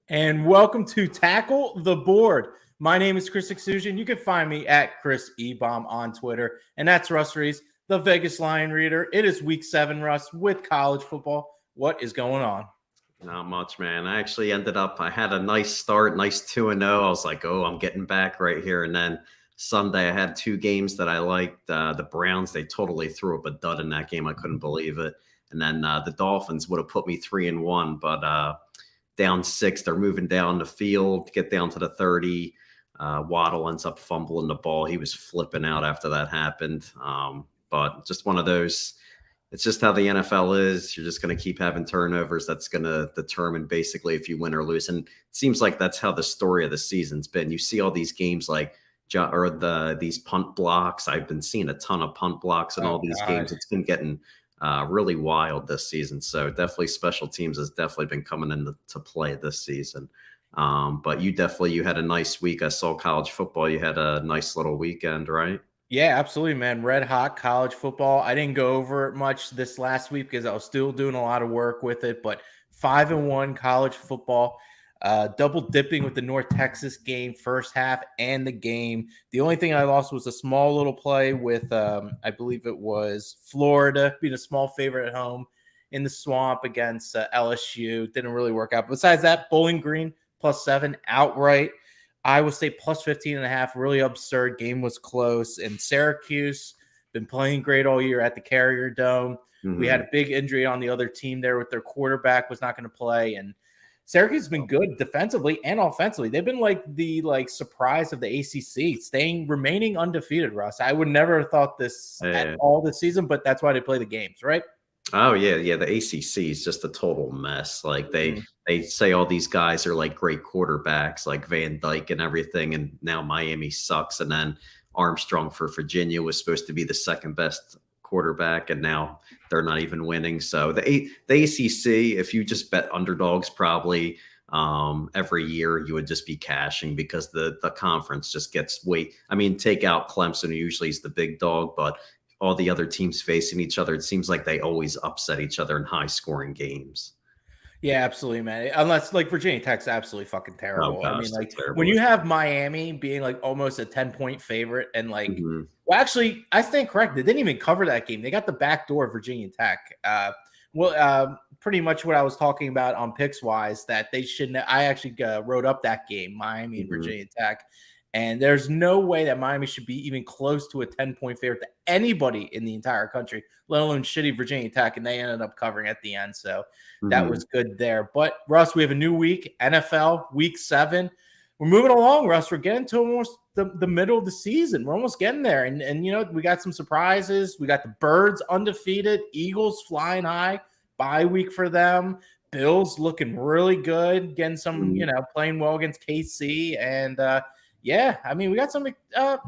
And welcome to Tackle the Board. My name is Chris Exusion. You can find me at Chris Ebom on Twitter. And that's Russ Reese, the Vegas Lion Reader. It is week 7, Russ, with college football. What is going on? Not much, man. I had a nice start, nice 2-0. I was like, oh, I'm getting back right here. And then Sunday, I had 2 games that I liked. The Browns, they totally threw up a dud in that game. I couldn't believe it. And then the Dolphins would have put me 3-1, but down 6, they're moving down the field, get down to the 30. Waddle ends up fumbling the ball. He was flipping out after that happened. But just one of those. It's just how the NFL is. You're just going to keep having turnovers. That's going to determine basically if you win or lose. And it seems like that's how the story of the season's been. You see all these games like these punt blocks. I've been seeing a ton of punt blocks in all these games. It's been getting really wild this season. So definitely special teams has definitely been coming into play this season. But you had a nice week. I saw college football. You had a nice little weekend, right? Yeah, absolutely, man. Red hot college football. I didn't go over it much this last week because I was still doing a lot of work with it, but 5-1 college football, double dipping with the North Texas game, first half and the game. The only thing I lost was a small little play with, I believe it was Florida being a small favorite at home in the Swamp against LSU. Didn't really work out. Besides that, Bowling Green +7 outright. Iowa State plus 15.5, really absurd. Game was close. And Syracuse, been playing great all year at the Carrier Dome. Mm-hmm. We had a big injury on the other team there with their quarterback was not going to play. And Syracuse has been good defensively and offensively. They've been like the surprise of the ACC, remaining undefeated, Russ. I would never have thought this at all this season, but that's why they play the games, right? Oh, yeah. The ACC is just a total mess. Like they say all these guys are like great quarterbacks, like Van Dyke and everything, and now Miami sucks. And then Armstrong for Virginia was supposed to be the second best quarterback, and now they're not even winning. So the ACC, if you just bet underdogs, probably every year you would just be cashing because the conference just gets take out Clemson, who usually is the big dog, but all the other teams facing each other, it seems like they always upset each other in high-scoring games. Yeah, absolutely, man. Unless like Virginia Tech's absolutely fucking terrible. Oh, gosh, terrible. When you have Miami being like almost a 10-point favorite and well, actually, I stand correct. They didn't even cover that game. They got the back door of Virginia Tech. Pretty much what I was talking about on picks wise that they shouldn't. I actually wrote up that game, Miami and Virginia Tech. And there's no way that Miami should be even close to a 10-point favorite to anybody in the entire country, let alone shitty Virginia Tech. And they ended up covering at the end. So that was good there. But, Russ, we have a new week, NFL, week 7. We're moving along, Russ. We're getting to almost the middle of the season. We're almost getting there. And we got some surprises. We got the Birds undefeated, Eagles flying high, bye week for them. Bills looking really good, getting some, playing well against KC. And, yeah, I mean, we got some,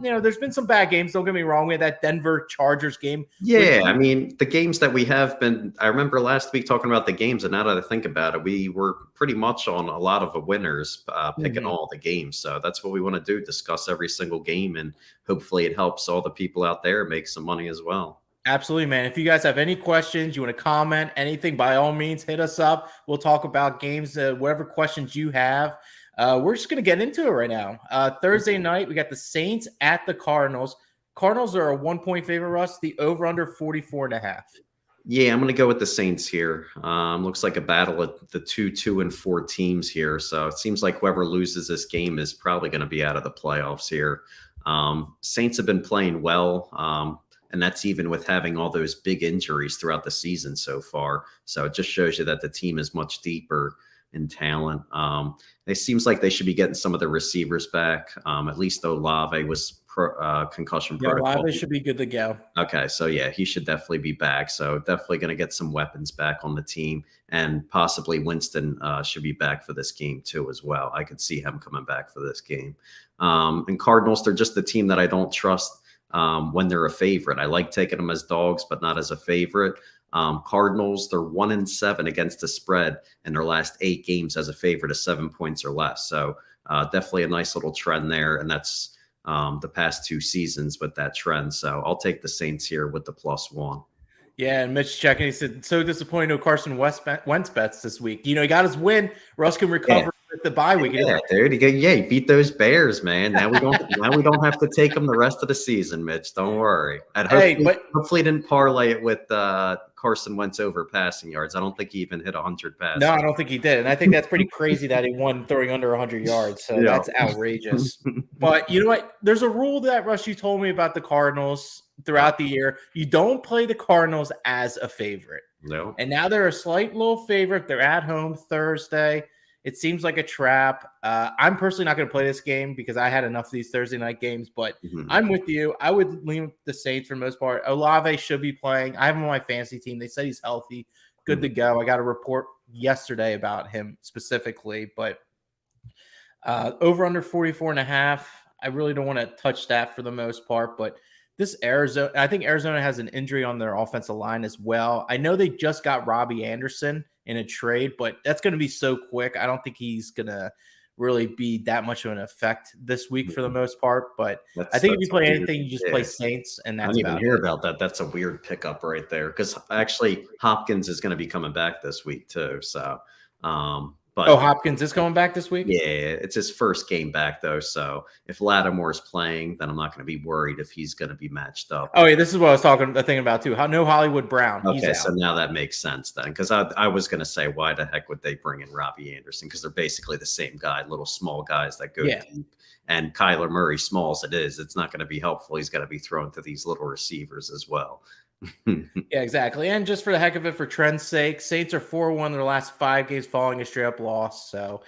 there's been some bad games. Don't get me wrong. We had that Denver Chargers game. Yeah, I mean, the games that we have been, I remember last week talking about the games, and now that I think about it, we were pretty much on a lot of the winners picking all the games. So that's what we want to do, discuss every single game, and hopefully it helps all the people out there make some money as well. Absolutely, man. If you guys have any questions, you want to comment, anything, by all means, hit us up. We'll talk about games, whatever questions you have. We're just going to get into it right now. Thursday night, we got the Saints at the Cardinals. Cardinals are a 1-point favorite, Russ. The over-under 44.5. Yeah, I'm going to go with the Saints here. Looks like a battle of the 2-4 teams here. So it seems like whoever loses this game is probably going to be out of the playoffs here. Saints have been playing well, and that's even with having all those big injuries throughout the season so far. So it just shows you that the team is much deeper in talent. It seems like they should be getting some of the receivers back. At least Olave was concussion protocol. Olave should be good to go. Okay, so yeah, he should definitely be back. So definitely going to get some weapons back on the team, and possibly Winston should be back for this game too as well. I could see him coming back for this game. And Cardinals, they're just the team that I don't trust when they're a favorite. I like taking them as dogs, but not as a favorite. Cardinals, they're 1-7 against the spread in their last 8 games as a favorite of 7 points or less. So definitely a nice little trend there. And that's the past 2 seasons with that trend. So I'll take the Saints here with the +1. Yeah, and Mitch checking, he said, so disappointed no Carson Wentz bets this week. He got his win. Russ can recover the bye week. Yeah, dude. You beat those Bears, man. Now we don't have to take them the rest of the season, Mitch. Don't worry. And hopefully didn't parlay it with Carson Wentz over passing yards. I don't think he even hit 100 passes. No, I don't think he did. And I think that's pretty crazy that he won throwing under 100 yards. So that's outrageous. But you know what? There's a rule that, Russ, you told me about the Cardinals throughout the year. You don't play the Cardinals as a favorite. No. And now they're a slight little favorite. They're at home Thursday. It seems like a trap. I'm personally not going to play this game because I had enough of these Thursday night games, but I'm with you. I would lean with the Saints for the most part. Olave should be playing. I have him on my fantasy team. They said he's healthy, good to go. I got a report yesterday about him specifically, but over under 44.5. I really don't want to touch that for the most part, but this Arizona, I think Arizona has an injury on their offensive line as well. I know they just got Robbie Anderson in a trade, but that's going to be so quick. I don't think he's going to really be that much of an effect this week for the most part. But I think if you play anything, you just play Saints, and that's I didn't even hear about that. That's a weird pickup right there because actually Hopkins is going to be coming back this week too. So, but Hopkins is coming back this week? Yeah, it's his first game back, though. So if Lattimore's playing, then I'm not going to be worried if he's going to be matched up. Oh, yeah, this is what I was thinking about, too. No Hollywood Brown. Okay, so now that makes sense then. Because I was going to say, why the heck would they bring in Robbie Anderson? Because they're basically the same guy, little small guys that go deep. And Kyler Murray, small as it is, it's not going to be helpful. He's got to be thrown to these little receivers as well. Yeah, exactly. And just for the heck of it, for trend's sake, Saints are 4-1 their last 5 games following a straight up loss. So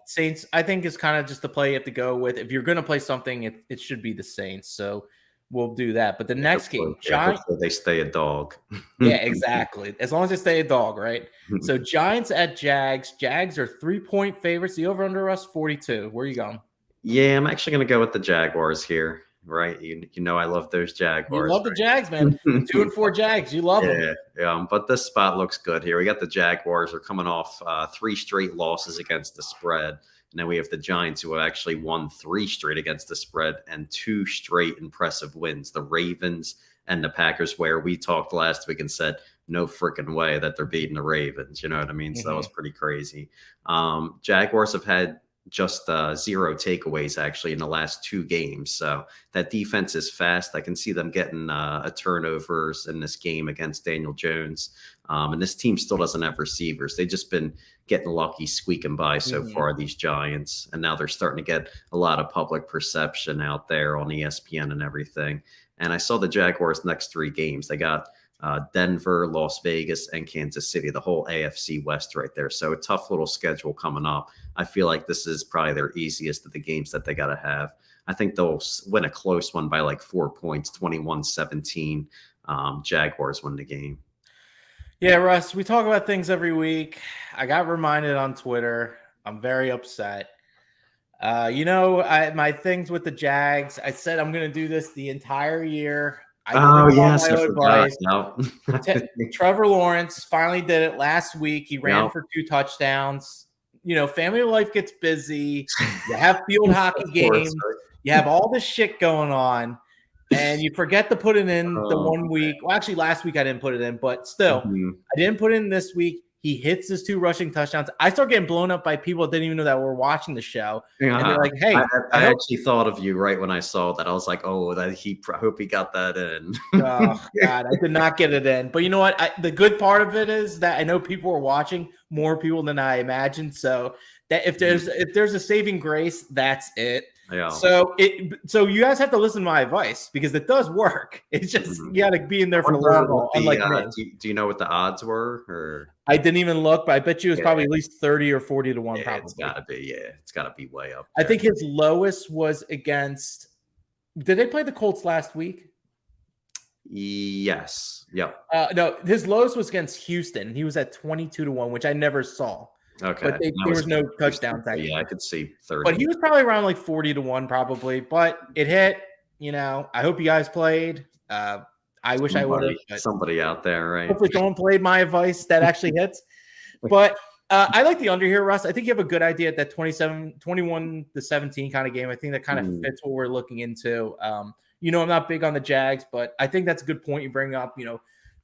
Saints, I think, is kind of just the play you have to go with. If you're going to play something, it should be the Saints. So we'll do that. But the next game, Giants, they stay a dog. Yeah, exactly. As long as they stay a dog, right? So Giants at Jags. Jags are 3-point favorites. The over under us 42. Where are you going? Yeah, I'm actually going to go with the Jaguars here. Right, you know I love those Jaguars. You love the Jags, man. 2-4 Jags, you love them. Yeah. But this spot looks good here. We got the Jaguars are coming off 3 straight losses against the spread, and then we have the Giants who have actually won 3 straight against the spread and 2 straight impressive wins. The Ravens and the Packers, where we talked last week and said no freaking way that they're beating the Ravens. You know what I mean? So that was pretty crazy. Jaguars have had just 0 takeaways actually in the last 2 games. So that defense is fast. I can see them getting a turnovers in this game against Daniel Jones. And this team still doesn't have receivers. They've just been getting lucky squeaking by so far, these Giants. And now they're starting to get a lot of public perception out there on ESPN and everything. And I saw the Jaguars' next 3 games. They got Denver, Las Vegas, and Kansas City, the whole AFC West right there. So a tough little schedule coming up. I feel like this is probably their easiest of the games that they got to have. I think they'll win a close one by like 4 points, 21-17. Jaguars win the game. Yeah, Russ, we talk about things every week. I got reminded on Twitter. I'm very upset. My things with the Jags, I said I'm going to do this the entire year. I forgot. No. Trevor Lawrence finally did it last week. He ran for 2 touchdowns. Family life gets busy. You have field hockey games. You have all this shit going on, and you forget to put it in the 1 week. Well, actually, last week I didn't put it in, but still, I didn't put it in this week. He hits his 2 rushing touchdowns. I start getting blown up by people that didn't even know that were watching the show. And they're like, hey. I actually thought of you right when I saw that. I was like, oh, I hope he got that in. Oh, God, I did not get it in. But you know what? The good part of it is that I know people are watching, more people than I imagined. So that if there's a saving grace, that's it. Yeah. So you guys have to listen to my advice because it does work. It's just you got to be in there for the long haul. Unlike me. Do you know what the odds were? Or I didn't even look, but I bet you it was probably at least 30 or 40 to 1. Probably. It's got to be. Yeah, it's got to be way up there. I think his lowest was against. Did they play the Colts last week? Yes. Yep. No, his lowest was against Houston. He was at 22 to 1, which I never saw. Okay. But there was no touchdowns. Yeah, I could see 30. But he was probably around like 40 to 1 probably. But it hit. I hope you guys played. I wish I would have. Somebody out there, right? Hopefully someone played my advice that actually hits. But I like the under here, Russ. I think you have a good idea at that 21-17 kind of game. I think that kind of fits what we're looking into. I'm not big on the Jags, but I think that's a good point you bring up.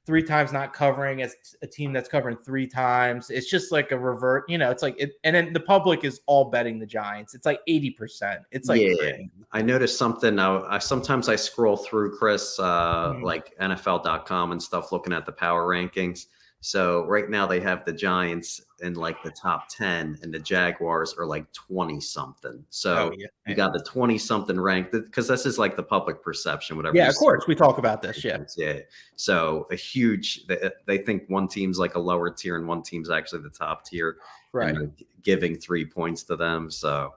3 times not covering as a team that's covering 3 times. It's just like a revert, it's like it, and then the public is all betting the Giants. It's like 80%. It's like crazy. I noticed something. Sometimes I scroll through, Chris, like NFL.com and stuff, looking at the power rankings. So right now they have the Giants in like the top 10 and the Jaguars are like 20 something. So you got the 20 something ranked because this is like the public perception, whatever. Yeah, of course. We talk about this. Yeah. So a huge, they think one team's like a lower tier and one team's actually the top tier. Right. And giving 3 points to them. So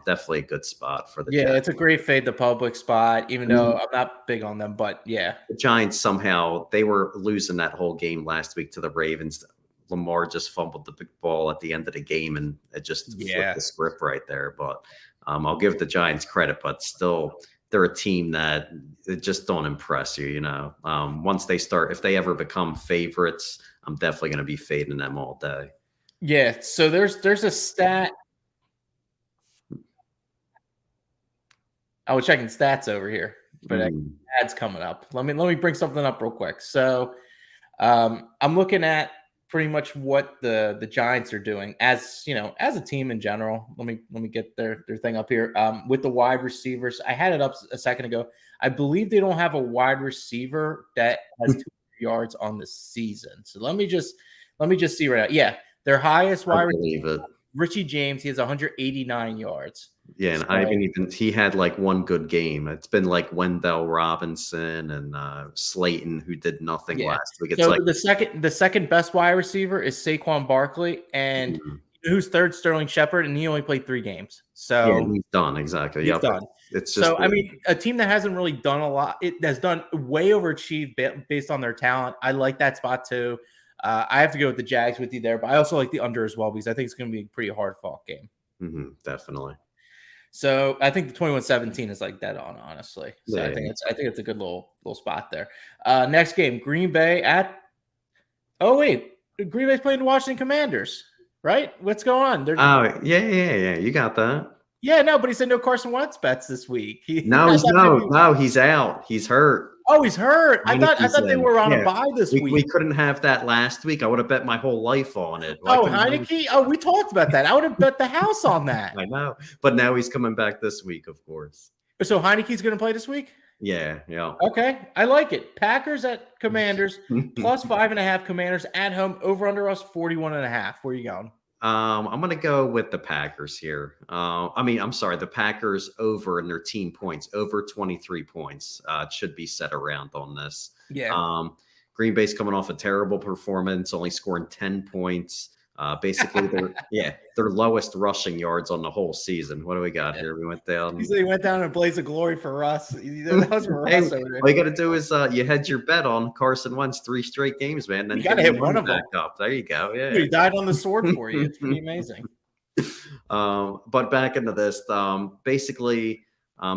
definitely a good spot for the Giants. It's a great fade the public spot, even though I'm not big on them, but yeah. The Giants somehow, they were losing that whole game last week to the Ravens. Lamar just fumbled the big ball at the end of the game, and it just flipped the script right there. But I'll give the Giants credit, but still, they're a team that it just don't impress you, Once they start, if they ever become favorites, I'm definitely going to be fading them all day. Yeah, so there's a stat. I was checking stats over here, but ads coming up. Let me bring something up real quick. So I'm looking at pretty much what the Giants are doing as a team in general. Let me get their thing up here. With the wide receivers, I had it up a second ago. I believe they don't have a wide receiver that has 200 yards on the season. So let me just see right now. Yeah, their highest wide receiver, Richie James, he has 189 yards. Yeah, and so, he had like one good game. It's been like Wendell Robinson and Slayton, who did nothing last week. It's so like the second best wide receiver is Saquon Barkley, and who's third? Sterling Shepard, and he only played 3 games. So he's done exactly. He's done. It's just so. I mean, a team that hasn't really done a lot. It has done way overachieved based on their talent. I like that spot too. I have to go with the Jags with you there, but I also like the under as well because I think it's going to be a pretty hard fought game. Definitely. So I think the 21-17 is like dead on, honestly. So I think it's a good little spot there. Next game, Green Bay at. Oh wait, Green Bay's playing the Washington Commanders, right? What's going on? Yeah. You got that. Yeah, no, but he said no Carson Wentz bets this week. He's out. He's hurt. Oh, he's hurt. I thought they were on a bye this week. We couldn't have that last week. I would have bet my whole life on it. Heineke? Oh, we talked about that. I would have bet the house on that. I know. But now he's coming back this week, of course. So Heineke's going to play this week? Yeah. Okay. I like it. Packers at Commanders, plus 5.5 Commanders at home, over under us 41.5. Where are you going? I'm going to go with the Packers here. I'm sorry, the Packers over in their team points, over 23 points. Should be set around on this. Yeah. Green Bay's coming off a terrible performance, only scoring 10 points. Basically, their lowest rushing yards on the whole season. What do we got here? We went down. He went down in a blaze of glory for Russ. That was for Russ over there. All you got to do is you hedge your bet on Carson Wentz 3 straight games, man. Then you got to hit one of them. Up. There you go. Yeah, he died on the sword for you. It's pretty amazing. But back into this, basically.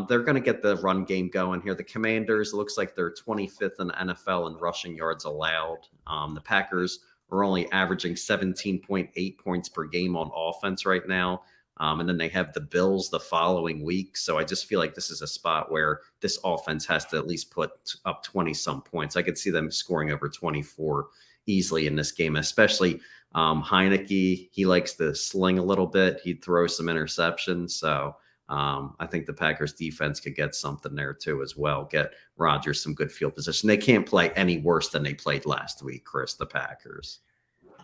They're going to get the run game going here. The Commanders looks like they're 25th in the NFL in rushing yards allowed. The Packers are only averaging 17.8 points per game on offense right now. And then they have the Bills the following week. So I just feel like this is a spot where this offense has to at least put up 20-some points. I could see them scoring over 24 easily in this game, especially Heineke. He likes to sling a little bit. He'd throw some interceptions. So I think the Packers defense could get something there too as well. Get Rodgers some good field position. They can't play any worse than they played last week, Chris, the Packers.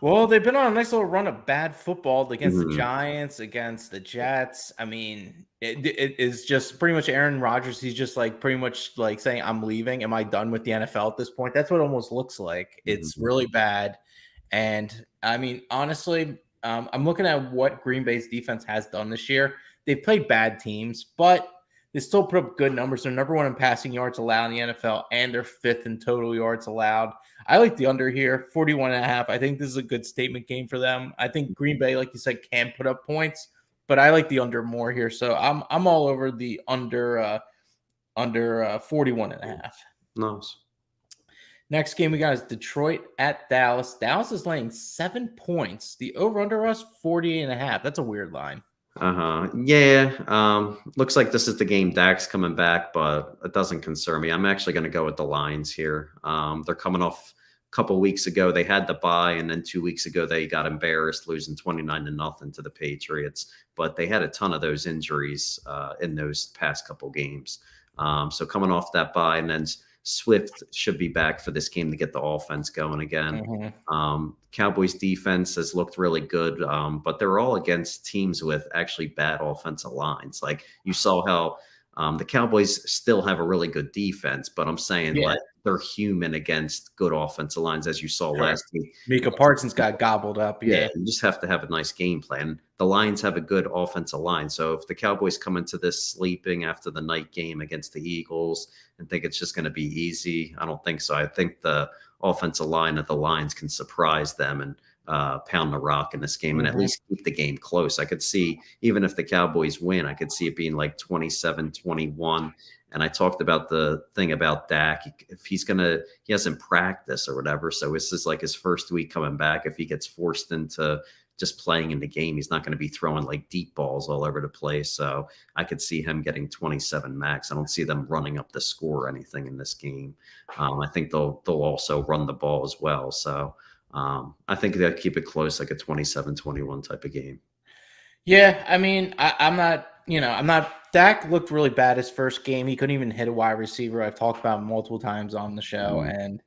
Well, they've been on a nice little run of bad football against the Giants, against the Jets. I mean, it is just pretty much Aaron Rodgers. He's just like pretty much like saying, I'm leaving. Am I done with the NFL at this point? That's what it almost looks like. It's really bad. And I mean, honestly, I'm looking at what Green Bay's defense has done this year. They've played bad teams, but they still put up good numbers. They're number 1 in passing yards allowed in the NFL, and they're 5th in total yards allowed. I like the under here, 41.5. I think this is a good statement game for them. I think Green Bay, like you said, can put up points, but I like the under more here. So I'm all over the under 41.5. Nice. Next game we got is Detroit at Dallas. Dallas is laying 7 points. The over-under us, 48.5. That's a weird line. Yeah. Looks like this is the game Dak's coming back, but it doesn't concern me. I'm actually going to go with the Lions here. They're coming off couple weeks ago they had the bye, and then 2 weeks ago they got embarrassed, losing 29-0 to the Patriots. But they had a ton of those injuries in those past couple games. So coming off that bye, and then Swift should be back for this game to get the offense going again. Cowboys defense has looked really good, but they're all against teams with actually bad offensive lines. Like you saw how the Cowboys still have a really good defense, but I'm saying like they're human against good offensive lines, as you saw last week. Micah Parsons got gobbled up. Yeah, you just have to have a nice game plan. The Lions have a good offensive line. So if the Cowboys come into this sleeping after the night game against the Eagles and think it's just going to be easy, I don't think so. I think the offensive line of the Lions can surprise them and pound the rock in this game and at least keep the game close. I could see, even if the Cowboys win, I could see it being like 27-21. And I talked about the thing about Dak. If he hasn't practiced or whatever, so this is like his first week coming back. If he gets forced into just playing in the game, he's not going to be throwing like deep balls all over the place. So I could see him getting 27 max. I don't see them running up the score or anything in this game. I think they'll also run the ball as well. So I think they'll keep it close, like a 27-21 type of game. Yeah, I mean, I'm not. Dak looked really bad his first game. He couldn't even hit a wide receiver. I've talked about him multiple times on the show, and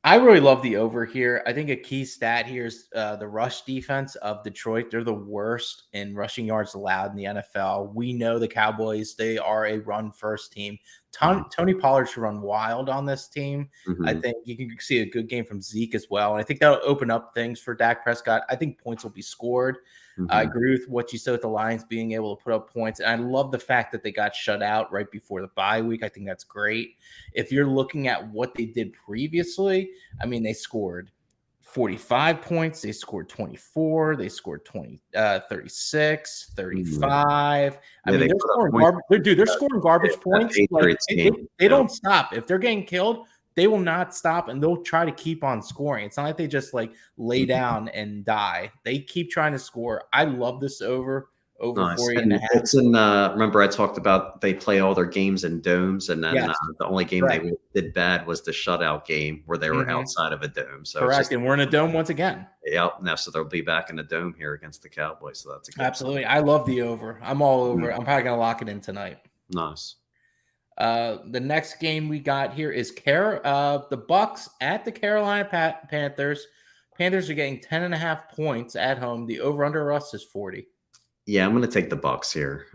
I really love the over here. I think a key stat here is the rush defense of Detroit. They're the worst in rushing yards allowed in the NFL. We know the Cowboys, they are a run-first team. Tony Pollard should run wild on this team. I think you can see a good game from Zeke as well. And I think that'll open up things for Dak Prescott. I think points will be scored. I agree with what you said with the Lions being able to put up points. And I love the fact that they got shut out right before the bye week. I think that's great. If you're looking at what they did previously, I mean, they scored 45 points. They scored 24. They scored 36, 35. I mean, they're scoring garbage points. Like, they don't stop. If they're getting killed, they will not stop, and they'll try to keep on scoring. It's not like they just like lay down and die. They keep trying to score. I love this over nice. 40.5. It's in, remember I talked about they play all their games in domes, and then the only game they did bad was the shutout game where they were outside of a dome. So correct, and we're in a dome once again. Yep. Now, so they'll be back in the dome here against the Cowboys. So that's a good absolutely. I love the over. I'm all over. I'm probably gonna lock it in tonight. Nice. The next game we got here is the Bucs at the Carolina Panthers. Panthers are getting 10.5 points at home. The over-under us is 40. Yeah, I'm going to take the Bucs here.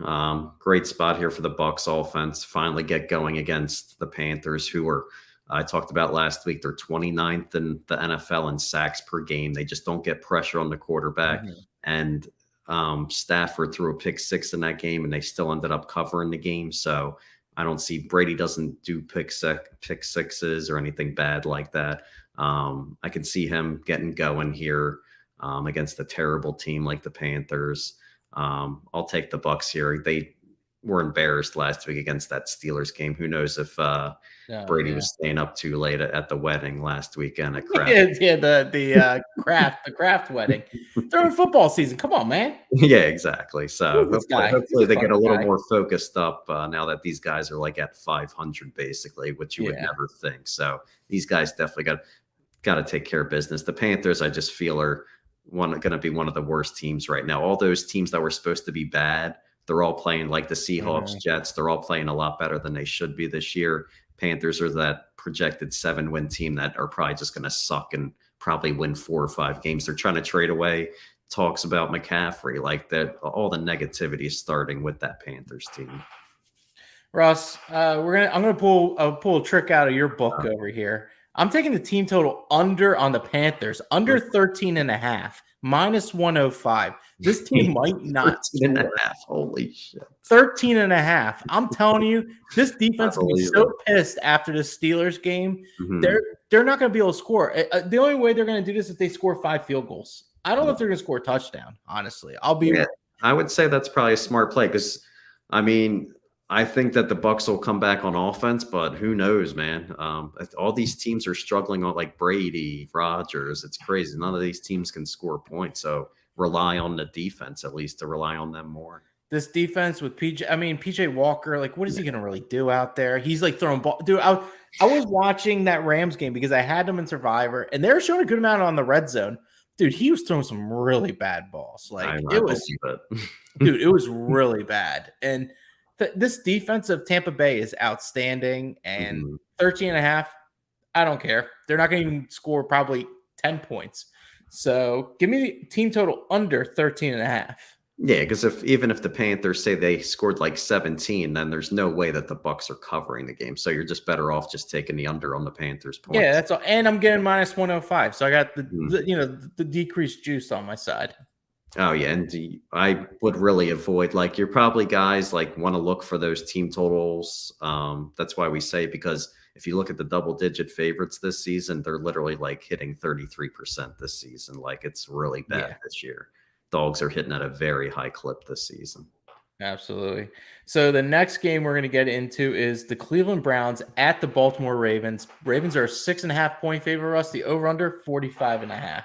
Great spot here for the Bucs offense. Finally get going against the Panthers, who were, I talked about last week, they're 29th in the NFL in sacks per game. They just don't get pressure on the quarterback. And Stafford threw a pick six in that game, and they still ended up covering the game. So I don't see Brady doesn't do pick sixes or anything bad like that. I can see him getting going here against a terrible team like the Panthers. I'll take the Bucs here. They were embarrassed last week against that Steelers game. Who knows if Brady was staying up too late at the wedding last weekend at Kraft. the Kraft wedding. They're in football season. Come on, man. Yeah, exactly. So hopefully they get a little more focused up now that these guys are like at 500 basically, which you would never think. So these guys definitely got to take care of business. The Panthers, I just feel, are going to be one of the worst teams right now. All those teams that were supposed to be bad, they're all playing like the Seahawks, Jets. They're all playing a lot better than they should be this year. Panthers are that projected 7-win team that are probably just going to suck and probably win 4 or 5 games. They're trying to trade away talks about McCaffrey. Like that, all the negativity is starting with that Panthers team. Russ, I'm gonna pull a trick out of your book over here. I'm taking the team total under on the Panthers, under 13.5, minus 105. This team might not 13.5. Holy shit. 13.5. I'm telling you, this defense will be so pissed after the Steelers game. They're not going to be able to score. The only way they're going to do this is if they score 5 field goals. I don't know if they're going to score a touchdown, honestly. I would say that's probably a smart play because, I mean, I think that the Bucs will come back on offense, but who knows, man? All these teams are struggling on like Brady, Rodgers. It's crazy. None of these teams can score points. So rely on the defense at least to rely on them more. This defense with PJ Walker, like, what is he going to really do out there? He's like throwing ball. Dude, I was watching that Rams game because I had them in Survivor, and they were showing a good amount on the red zone. Dude, he was throwing some really bad balls. Like it was, dude, it was really bad. And this defense of Tampa Bay is outstanding. And 13.5, I don't care. They're not going to even score probably 10 points. So give me the team total under 13.5. Yeah, because even if the Panthers say they scored like 17, then there's no way that the Bucs are covering the game. So you're just better off just taking the under on the Panthers points. Yeah, that's all. And I'm getting minus 105. So I got the decreased juice on my side. Oh, yeah. And I would really avoid, like, you're probably guys like want to look for those team totals. That's why we say, because if you look at the double-digit favorites this season, they're literally like hitting 33% this season. Like, it's really bad this year. Dogs are hitting at a very high clip this season. Absolutely. So the next game we're going to get into is the Cleveland Browns at the Baltimore Ravens. Ravens are a 6.5-point favorite, Russ. The over-under 45.5.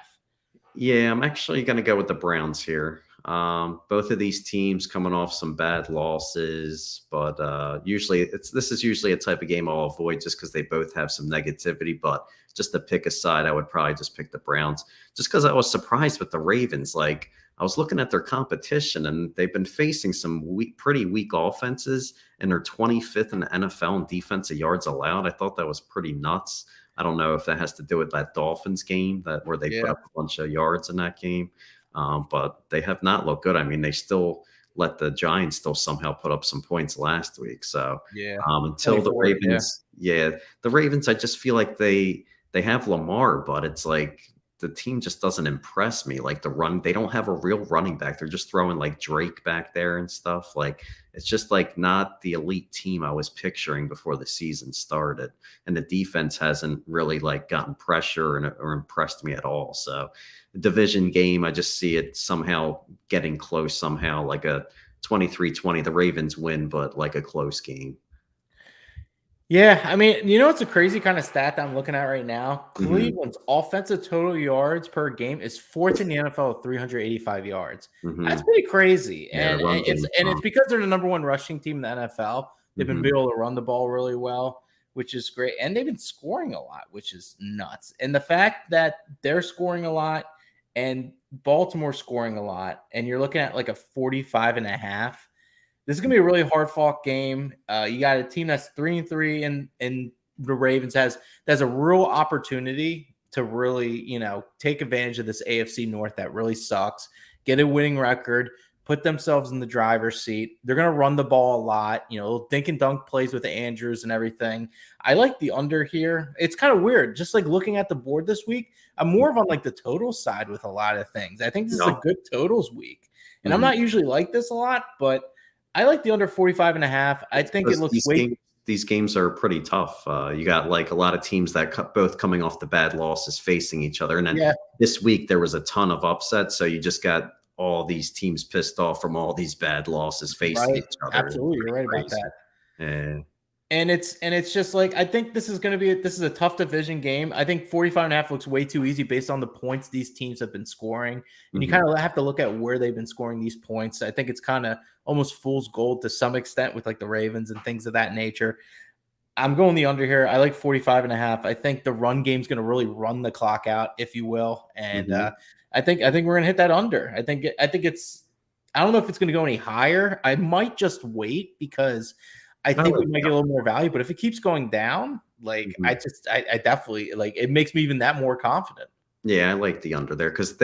Yeah, I'm actually going to go with the Browns here. Both of these teams coming off some bad losses, but usually this is usually a type of game I'll avoid just because they both have some negativity. But just to pick a side, I would probably just pick the Browns, just because I was surprised with the Ravens. Like, I was looking at their competition, and they've been facing some pretty weak offenses, and they're 25th in the NFL in defensive yards allowed. I thought that was pretty nuts. I don't know if that has to do with that Dolphins game where they put up a bunch of yards in that game, but they have not looked good. I mean, they still let the Giants still somehow put up some points last week. So until the Ravens, the Ravens, I just feel like they have Lamar, but it's like the team just doesn't impress me. Like they don't have a real running back. They're just throwing like Drake back there and stuff. Like, it's just like not the elite team I was picturing before the season started. And the defense hasn't really like gotten pressure or impressed me at all. So the division game, I just see it somehow getting close somehow, like a 23-20. The Ravens win, but like a close game. Yeah, I mean, it's a crazy kind of stat that I'm looking at right now. Cleveland's offensive total yards per game is fourth in the NFL with 385 yards. That's pretty crazy. And it's because they're the number one rushing team in the NFL. They've been able to run the ball really well, which is great. And they've been scoring a lot, which is nuts. And the fact that they're scoring a lot and Baltimore scoring a lot, and you're looking at like a 45.5. This is going to be a really hard-fought game. You got a team that's 3-3, and the Ravens has a real opportunity to really, take advantage of this AFC North that really sucks, get a winning record, put themselves in the driver's seat. They're going to run the ball a lot, dink and dunk plays with Andrews and everything. I like the under here. It's kind of weird. Just like looking at the board this week, I'm more of on like the total side with a lot of things. I think this is a good totals week. And I'm not usually like this a lot, but I like the under 45.5. I think it looks these games are pretty tough. You got like a lot of teams that both coming off the bad losses facing each other. And then this week there was a ton of upsets. So you just got all these teams pissed off from all these bad losses facing each other. Absolutely. You're right about that. Yeah. And it's just like, I think this is going to be this is a tough division game. I think 45.5 looks way too easy based on the points these teams have been scoring. And you kind of have to look at where they've been scoring these points. I think it's kind of almost fool's gold to some extent with like the Ravens and things of that nature. I'm going the under here. I like 45.5. I think the run game's going to really run the clock out, if you will. And I think we're going to hit that under. I think it's, I don't know if it's going to go any higher. I might just wait because I think we might get a little more value, but if it keeps going down, like I definitely like it makes me even that more confident. Yeah, I like the under there because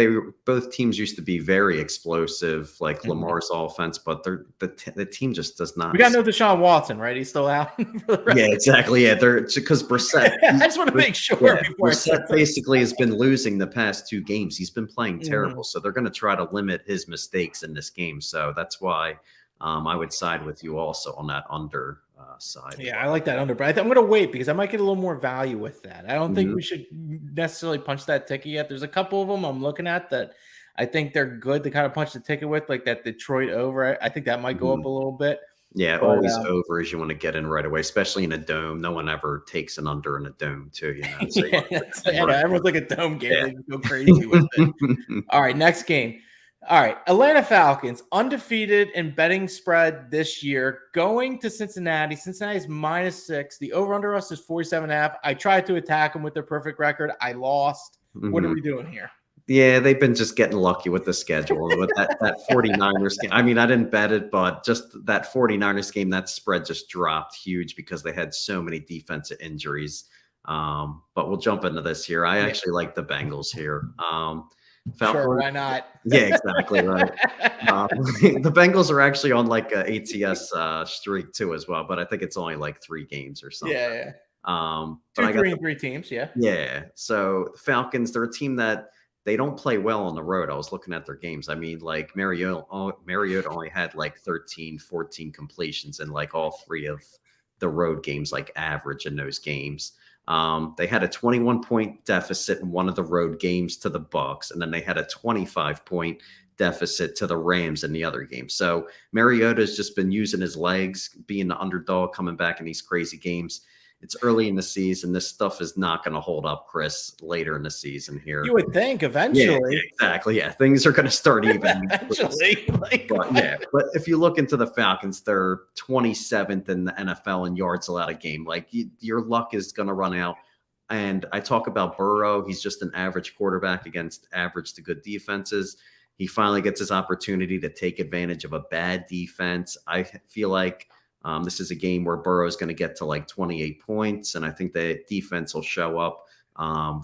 both teams used to be very explosive, like Lamar's offense, but the team just does not. We got no Deshaun Watson, right? He's still out. Yeah, exactly. Yeah, they're because Brissett. I just want to make sure. Brissett basically has been losing the past 2 games. He's been playing terrible, so they're going to try to limit his mistakes in this game. So that's why I would side with you also on that under side. Yeah, I like that under, but I'm going to wait because I might get a little more value with that. I don't think we should necessarily punch that ticket yet. There's a couple of them I'm looking at that I think they're good to kind of punch the ticket with, like that Detroit over. I think that might go up a little bit. Yeah, but always over as you want to get in right away, especially in a dome. No one ever takes an under in a dome, too. So everyone's like a dome game. They go crazy with it. All right, next game. All right, Atlanta Falcons, undefeated in betting spread this year, going to Cincinnati. Cincinnati's -6. The over-under us is 47.5. I tried to attack them with their perfect record. I lost. What are we doing here? Yeah, they've been just getting lucky with the schedule. With that 49ers game. I mean, I didn't bet it, but just that 49ers game, that spread just dropped huge because they had so many defensive injuries. But we'll jump into this here. I actually like the Bengals here. Sure, why not? Yeah, exactly right. The Bengals are actually on like a ATS streak too as well, but I think it's only like 3 games or something. Yeah. But I got 3 teams, yeah. Yeah. So the Falcons, they're a team that they don't play well on the road. I was looking at their games. I mean, like Mariota only had like 13, 14 completions in like all 3 of the road games, like average in those games. They had a 21-point deficit in one of the road games to the Bucks, and then they had a 25-point deficit to the Rams in the other game. So Mariota's just been using his legs, being the underdog, coming back in these crazy games. It's early in the season. This stuff is not going to hold up, Chris, later in the season here. You would think eventually. Yeah, exactly. Yeah, things are going to start even. Eventually. But if you look into the Falcons, they're 27th in the NFL in yards allowed a game. Like your luck is going to run out. And I talk about Burrow. He's just an average quarterback against average to good defenses. He finally gets his opportunity to take advantage of a bad defense. I feel like this is a game where Burrow is going to get to like 28 points, and I think the defense will show up.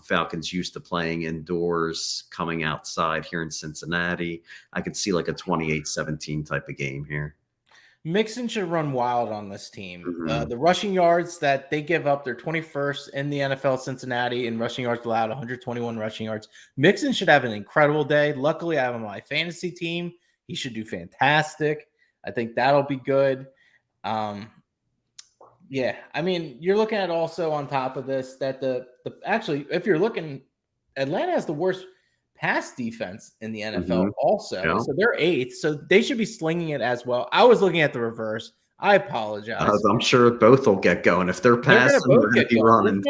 Falcons used to playing indoors, coming outside here in Cincinnati. I could see like a 28-17 type of game here. Mixon should run wild on this team. The rushing yards that they give up, they're 21st in the NFL, Cincinnati, in rushing yards allowed, 121 rushing yards. Mixon should have an incredible day. Luckily, I have him on my fantasy team. He should do fantastic. I think that'll be good. Yeah, I mean, you're looking at also on top of this that the actually, if you're looking, Atlanta has the worst pass defense in the NFL also. Yeah. So they're 8th, so they should be slinging it as well. I was looking at the reverse. I apologize. I'm sure both will get going. If they're passing, they're going to be running.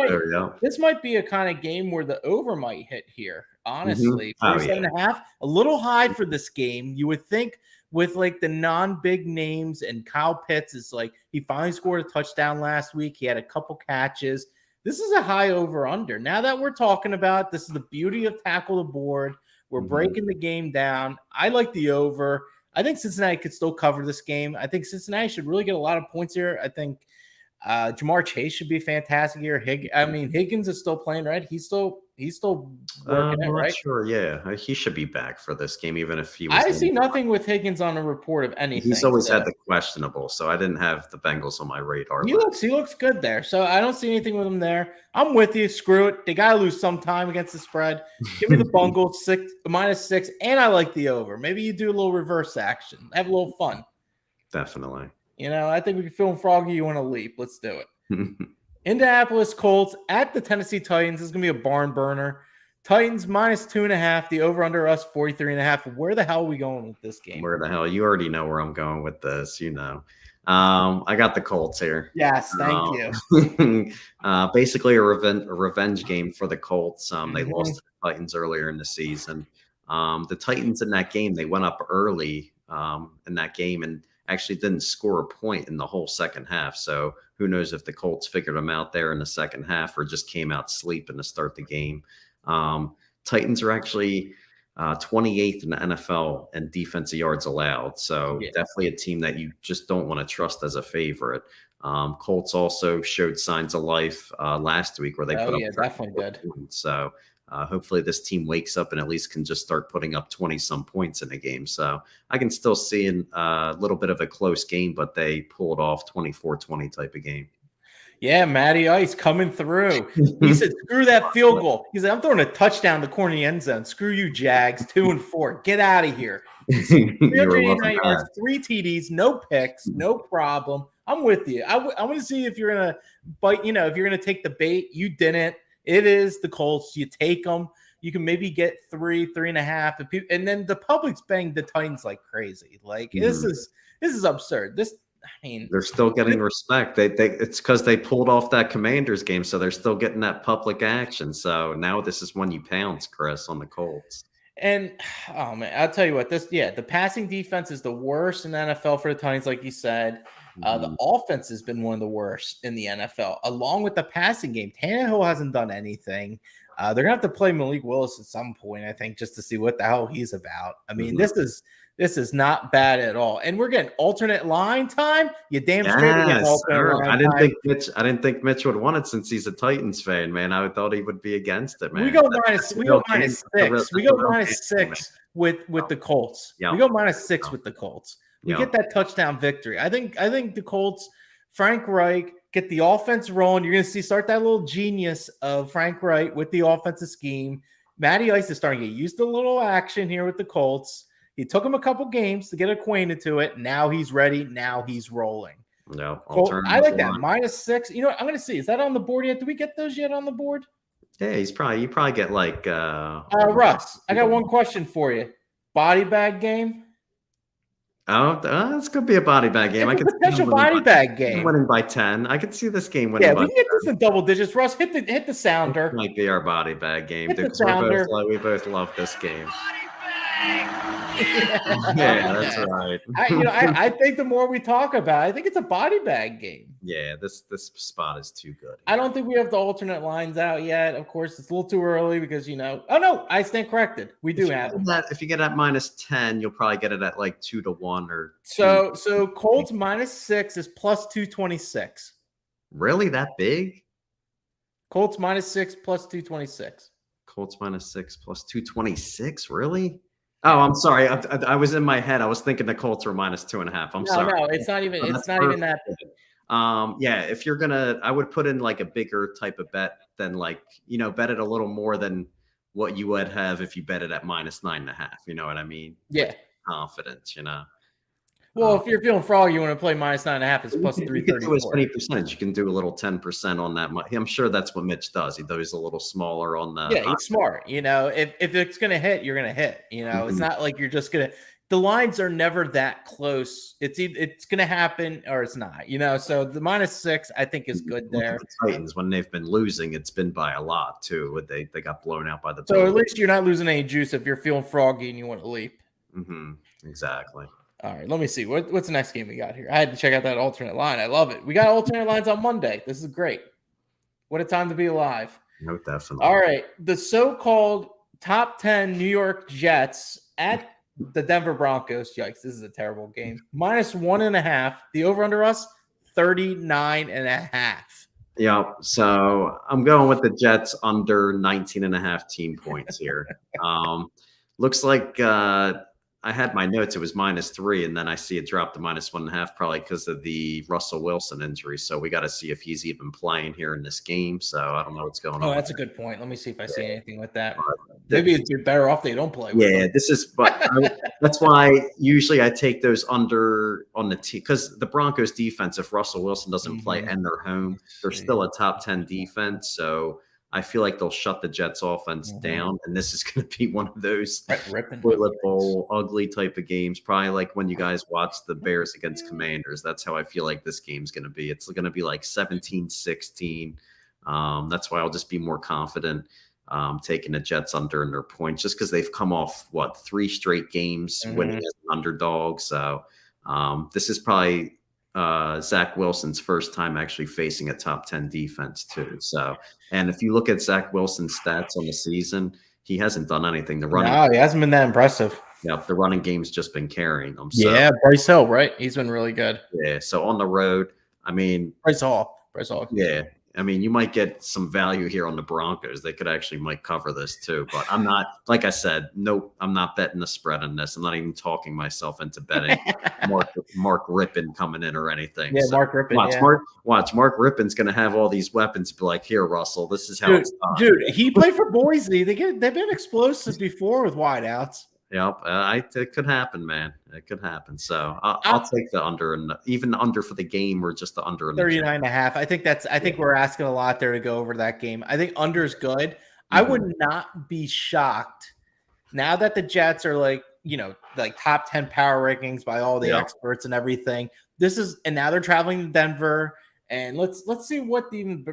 This might be a kind of game where the over might hit here, honestly. 47.5, a little high for this game. You would think with like the non-big names, and Kyle Pitts is like, he finally scored a touchdown last week. He had a couple catches. This is a high over-under. Now that we're talking about, this is the beauty of Tackle the Board. We're breaking the game down. I like the over. I think Cincinnati could still cover this game. I think Cincinnati should really get a lot of points here. I think Jamar Chase should be fantastic here. Higgins is still playing, right? He's still working it, right? Sure, yeah. He should be back for this game, even if he was. I see nothing with Higgins on a report of anything. He's always had the questionable, so I didn't have the Bengals on my radar. He looks good there, so I don't see anything with him there. I'm with you. Screw it. They gotta lose some time against the spread. Give me the Bengals -6, and I like the over. Maybe you do a little reverse action. Have a little fun. Definitely. I think we can film Froggy. You want to leap? Let's do it. Indianapolis Colts at the Tennessee Titans. This is going to be a barn burner. Titans -2.5. The over-under us 43.5. Where the hell are we going with this game? Where the hell? You already know where I'm going with this. I got the Colts here. Yes, thank you. Basically a revenge game for the Colts. They lost to the Titans earlier in the season. The Titans in that game, they went up early in that game and actually didn't score a point in the whole second half. So who knows if the Colts figured them out there in the second half or just came out sleeping to start the game. Titans are actually 28th in the NFL in defensive yards allowed. So definitely a team that you just don't want to trust as a favorite. Colts also showed signs of life last week where they put up definitely good. So hopefully this team wakes up and at least can just start putting up 20-some points in a game. So I can still see a little bit of a close game, but they pulled off 24-20 type of game. Yeah, Matty Ice coming through. He said, screw that field goal. He said, I'm throwing a touchdown to corner end zone. Screw you, Jags. 2-4. Get out of here. 389 yards, 3 TDs, no picks, no problem. I'm with you. I want to see if you're going to bite, if you're going to take the bait. You didn't. It is the Colts. You take them. You can maybe get 3.5, and then the public's banged the Titans like crazy. Like this is absurd. They're still getting respect. It's because they pulled off that Commanders game, so they're still getting that public action. So now this is when you pounce, Chris, on the Colts. And oh man, I'll tell you what, the passing defense is the worst in the NFL for the Titans, like you said. The offense has been one of the worst in the NFL, along with the passing game. Tannehill hasn't done anything. They're gonna have to play Malik Willis at some point, I think, just to see what the hell he's about. I mean, this is not bad at all. And we're getting alternate line time. You damn straight getting alternate line time. I didn't think Mitch would want it since he's a Titans fan, man. I thought he would be against it, man. We go minus 6. We go minus 6 with the Colts. Yeah. We go minus 6 with the Colts. We get that touchdown victory. I think the Colts, Frank Reich, get the offense rolling. You're going to start that little genius of Frank Reich with the offensive scheme. Matty Ice is starting to get used to a little action here with the Colts. He took him a couple games to get acquainted to it. Now he's ready. Now he's rolling. No, I like that. Minus 6. You know what? I'm going to see. Is that on the board yet? Do we get those yet on the board? Yeah, you probably get like Russ, I got one question for you. Body bag game? Oh, it's going to be a body bag game. It's a potential body bag game. Winning by 10. I could see this game winning by 10. Yeah, we can get this in double digits. Russ, hit the sounder. This might be our body bag game. Hit the sounder. We both love this game. Yeah, that's right. I think the more we talk about it, I think it's a body bag game. Yeah, this spot is too good. I don't think we have the alternate lines out yet. Of course, it's a little too early because oh no, I stand corrected. We do have that. If you get at minus 10, you'll probably get it at like 2-1 or so Colts minus 6 is plus 226. Really, that big? Colts minus 6 plus 226. Colts minus 6 plus 226. Really? Oh, I'm sorry. I was in my head. I was thinking the Colts were minus 2.5. I'm sorry. No, it's not even. It's not even that. Yeah. If you're gonna, I would put in like a bigger type of bet than like bet it a little more than what you would have if you bet it at minus 9.5. You know what I mean? Yeah. With confidence. Well, if you're feeling froggy, you want to play minus 9.5. It's plus 334. You can do as many percentage. You can do a little 10% on that. I'm sure that's what Mitch does. He does a little smaller on the. Yeah, he's smart. If it's gonna hit, you're gonna hit. It's not like you're just gonna. The lines are never that close. It's gonna happen or it's not. So the minus 6, I think, is good there. The Titans, when they've been losing, it's been by a lot too. They got blown out by the. So at least you're not losing any juice if you're feeling froggy and you want to leap. Exactly. All right, let me see. What's the next game we got here? I had to check out that alternate line. I love it. We got alternate lines on Monday. This is great. What a time to be alive. No, definitely. All right, the so-called top 10 New York Jets at the Denver Broncos. Yikes, this is a terrible game. Minus 1.5. The over-under us, 39.5. Yeah, so I'm going with the Jets under 19.5 team points here. Looks like I had my notes. It was minus 3, and then I see it drop to minus 1.5, probably because of the Russell Wilson injury. So we got to see if he's even playing here in this game. So I don't know what's going on. Oh, that's a good point. Let me see if I see anything with that. Maybe you're better off they don't play. Yeah, this is. But that's why usually I take those under on the team because the Broncos defense, if Russell Wilson doesn't play and they're home, they're still a top 10 defense. So I feel like they'll shut the Jets offense down. And this is going to be one of those toilet bowl, ugly type of games. Probably like when you guys watch the Bears against Commanders. That's how I feel like this game's going to be. It's going to be like 17-16. That's why I'll just be more confident taking the Jets under in their points just because they've come off, 3 straight games winning as an underdog. So this is probably Zach Wilson's first time actually facing a top 10 defense too. So, and if you look at Zach Wilson's stats on the season, he hasn't done anything. He hasn't been that impressive. Yeah, the running game's just been carrying them. So, yeah, Bryce Hill, right? He's been really good. Yeah, so on the road, I mean, Bryce Hall. Yeah, I mean, you might get some value here on the Broncos. They could actually might cover this too. But I'm not, like I said, nope, I'm not betting the spread on this. I'm not even talking myself into betting Mark Rippon coming in or anything. Yeah, so Mark Rippon. Watch. Mark Rippon's going to have all these weapons. Be like, here, Russell, this is how it's done. Dude, he played for Boise. They've been explosive before with wideouts. Yep, it could happen, man. It could happen. So I'll take the under and even under for the game or just the under and 39.5. I think we're asking a lot there to go over that game. I think under is good. I would not be shocked now that the Jets are like top 10 power rankings by all the experts and everything. And now they're traveling to Denver. And let's see what the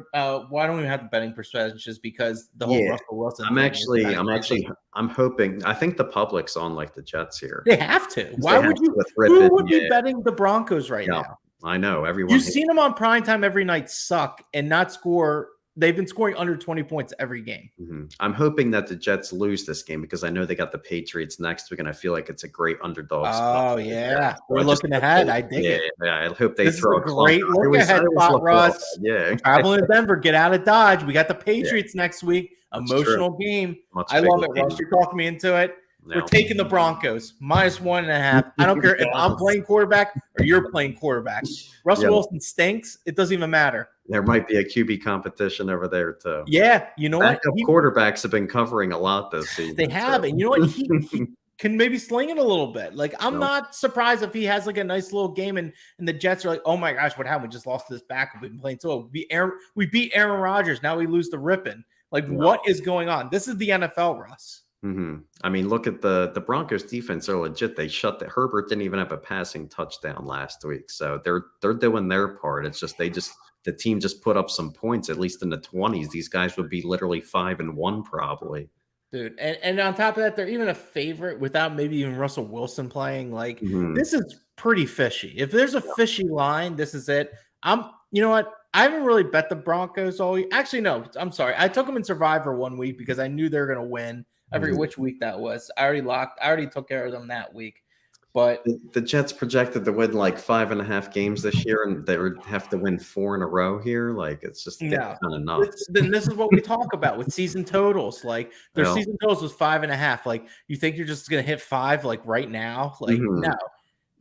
why don't we have the betting percentages, because the whole Russell Wilson I'm hoping. I think the public's on like the Jets here. They have to. Why would you? Who would be betting the Broncos right now? I know everyone. You've seen them on primetime every night suck and not score. They've been scoring under 20 points every game. Mm-hmm. I'm hoping that the Jets lose this game because I know they got the Patriots next week, and I feel like it's a great underdog spot. Oh, yeah. We're looking ahead. I dig it. Yeah, I hope they throw a great look ahead spot, Russ. Yeah. Traveling to Denver, get out of Dodge. We got the Patriots next week. Emotional game. I love it, Russ. You're talking me into it. We're taking the Broncos -1.5. I don't care if I'm playing quarterback or you're playing quarterback. Russell Wilson stinks. It doesn't even matter. There might be a QB competition over there too. Yeah, you know what? Quarterbacks have been covering a lot this season. They have, and you know what? He can maybe sling it a little bit. Like, I'm not surprised if he has like a nice little game, and the Jets are like, oh my gosh, what happened? We just lost this back. We've been playing so we beat Aaron Rodgers. Now we lose the Rippin. Like, what is going on? This is the NFL, Russ. Mm-hmm. I mean, look at the Broncos defense. They're legit. They shut the Herbert didn't even have a passing touchdown last week, so they're doing their part. It's just the team just put up some points, at least in the 20s. These guys would be literally 5-1 probably. Dude, and on top of that, they're even a favorite without maybe even Russell Wilson playing. Like, this is pretty fishy. If there's a fishy line, this is it. You know what? I haven't really bet the Broncos all week. Actually, no, I'm sorry. I took them in Survivor 1 week because I knew they were going to win. I forget which week that was. I already took care of them that week. But the Jets projected to win like 5.5 games this year, and they would have to win 4 in a row here. Like, it's just kind of nuts. Then this is what we talk about with season totals. Like, their season totals was 5.5. Like, you think you're just gonna hit 5 like right now? Like, no,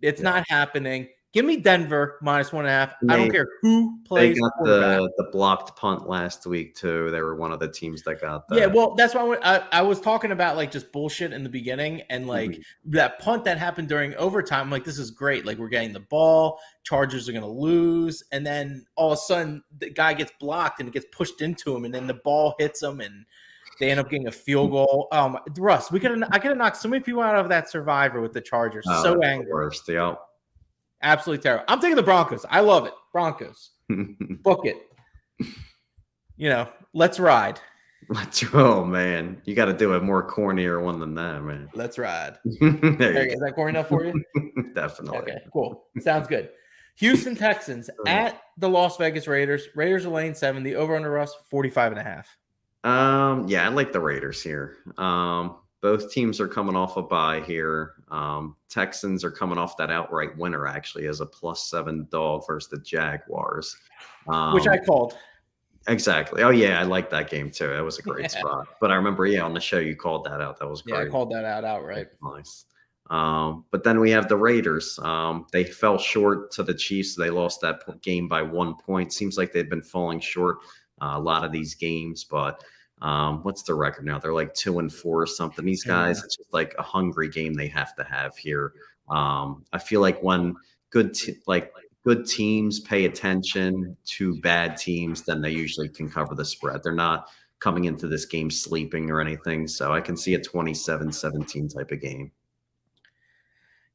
it's not happening. Give me Denver -1.5. I don't care who plays. They got the blocked punt last week too. They were one of the teams that got that. Yeah, well, that's why I was talking about like just bullshit in the beginning, and like that punt that happened during overtime. I'm like, this is great. Like, we're getting the ball. Chargers are gonna lose, and then all of a sudden the guy gets blocked and it gets pushed into him, and then the ball hits him, and they end up getting a field goal. Russ, I could have knocked so many people out of that Survivor with the Chargers. So angry. Worst, yeah. Absolutely terrible. I'm taking the Broncos. I love it. Broncos. Book it. Let's ride. Oh, man. You got to do a more cornier one than that, man. Let's ride. Is that corny enough for you? Definitely. Okay, cool. Sounds good. Houston Texans at the Las Vegas Raiders. Raiders are laying 7. The over-under, Russ, 45.5. Yeah, I like the Raiders here. Both teams are coming off a bye here. Texans are coming off that outright winner, actually, as a +7 dog versus the Jaguars. Which I called. Exactly. Oh, yeah, I like that game, too. That was a great spot. But I remember, on the show, you called that out. That was great. Yeah, I called that out outright. Nice. But then we have the Raiders. They fell short to the Chiefs. They lost that game by 1 point. Seems like they've been falling short a lot of these games, but what's the record now? They're like 2-4 or something. These guys, it's just like a hungry game they have to have here. I feel like when good teams pay attention to bad teams, then they usually can cover the spread. They're not coming into this game sleeping or anything. So I can see a 27-17 type of game.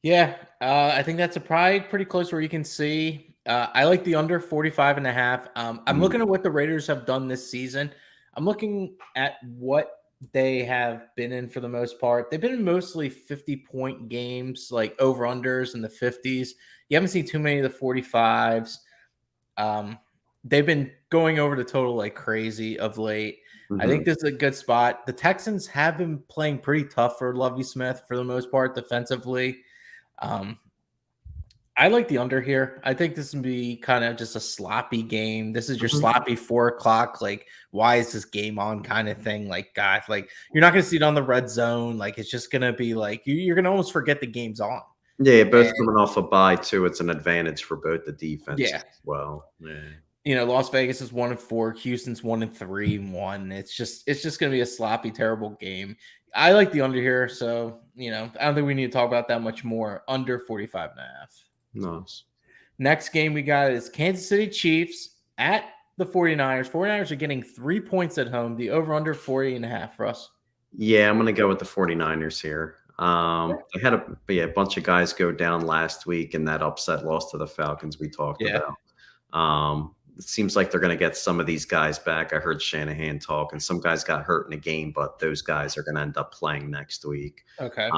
Yeah, I think that's probably pretty close where you can see. I like the under 45.5. I'm looking at what the Raiders have done this season. I'm looking at what they have been in for the most part. They've been in mostly 50-point games, like over-unders in the 50s. You haven't seen too many of the 45s. They've been going over the total like crazy of late. I think this is a good spot. The Texans have been playing pretty tough for Lovie Smith for the most part defensively. I like the under here. I think this would be kind of just a sloppy game. This is your sloppy 4 o'clock. Like, why is this game on kind of thing? Like, God, like, you're not going to see it on the red zone. Like, it's just going to be like, you're going to almost forget the game's on. Yeah, both coming off a bye, too. It's an advantage for both the defense as well. Yeah. Las Vegas is 1-4. Houston's 1-3-1. It's just going to be a sloppy, terrible game. I like the under here. So, I don't think we need to talk about that much more. Under 45.5. Nice. Next game we got is Kansas City Chiefs at the 49ers. 49ers are getting 3 points at home. The over-under 40.5, Russ. Yeah, I'm going to go with the 49ers here. They had a bunch of guys go down last week in that upset loss to the Falcons we talked about. it seems like they're going to get some of these guys back. I heard Shanahan talk, and some guys got hurt in a game, but those guys are going to end up playing next week. Okay.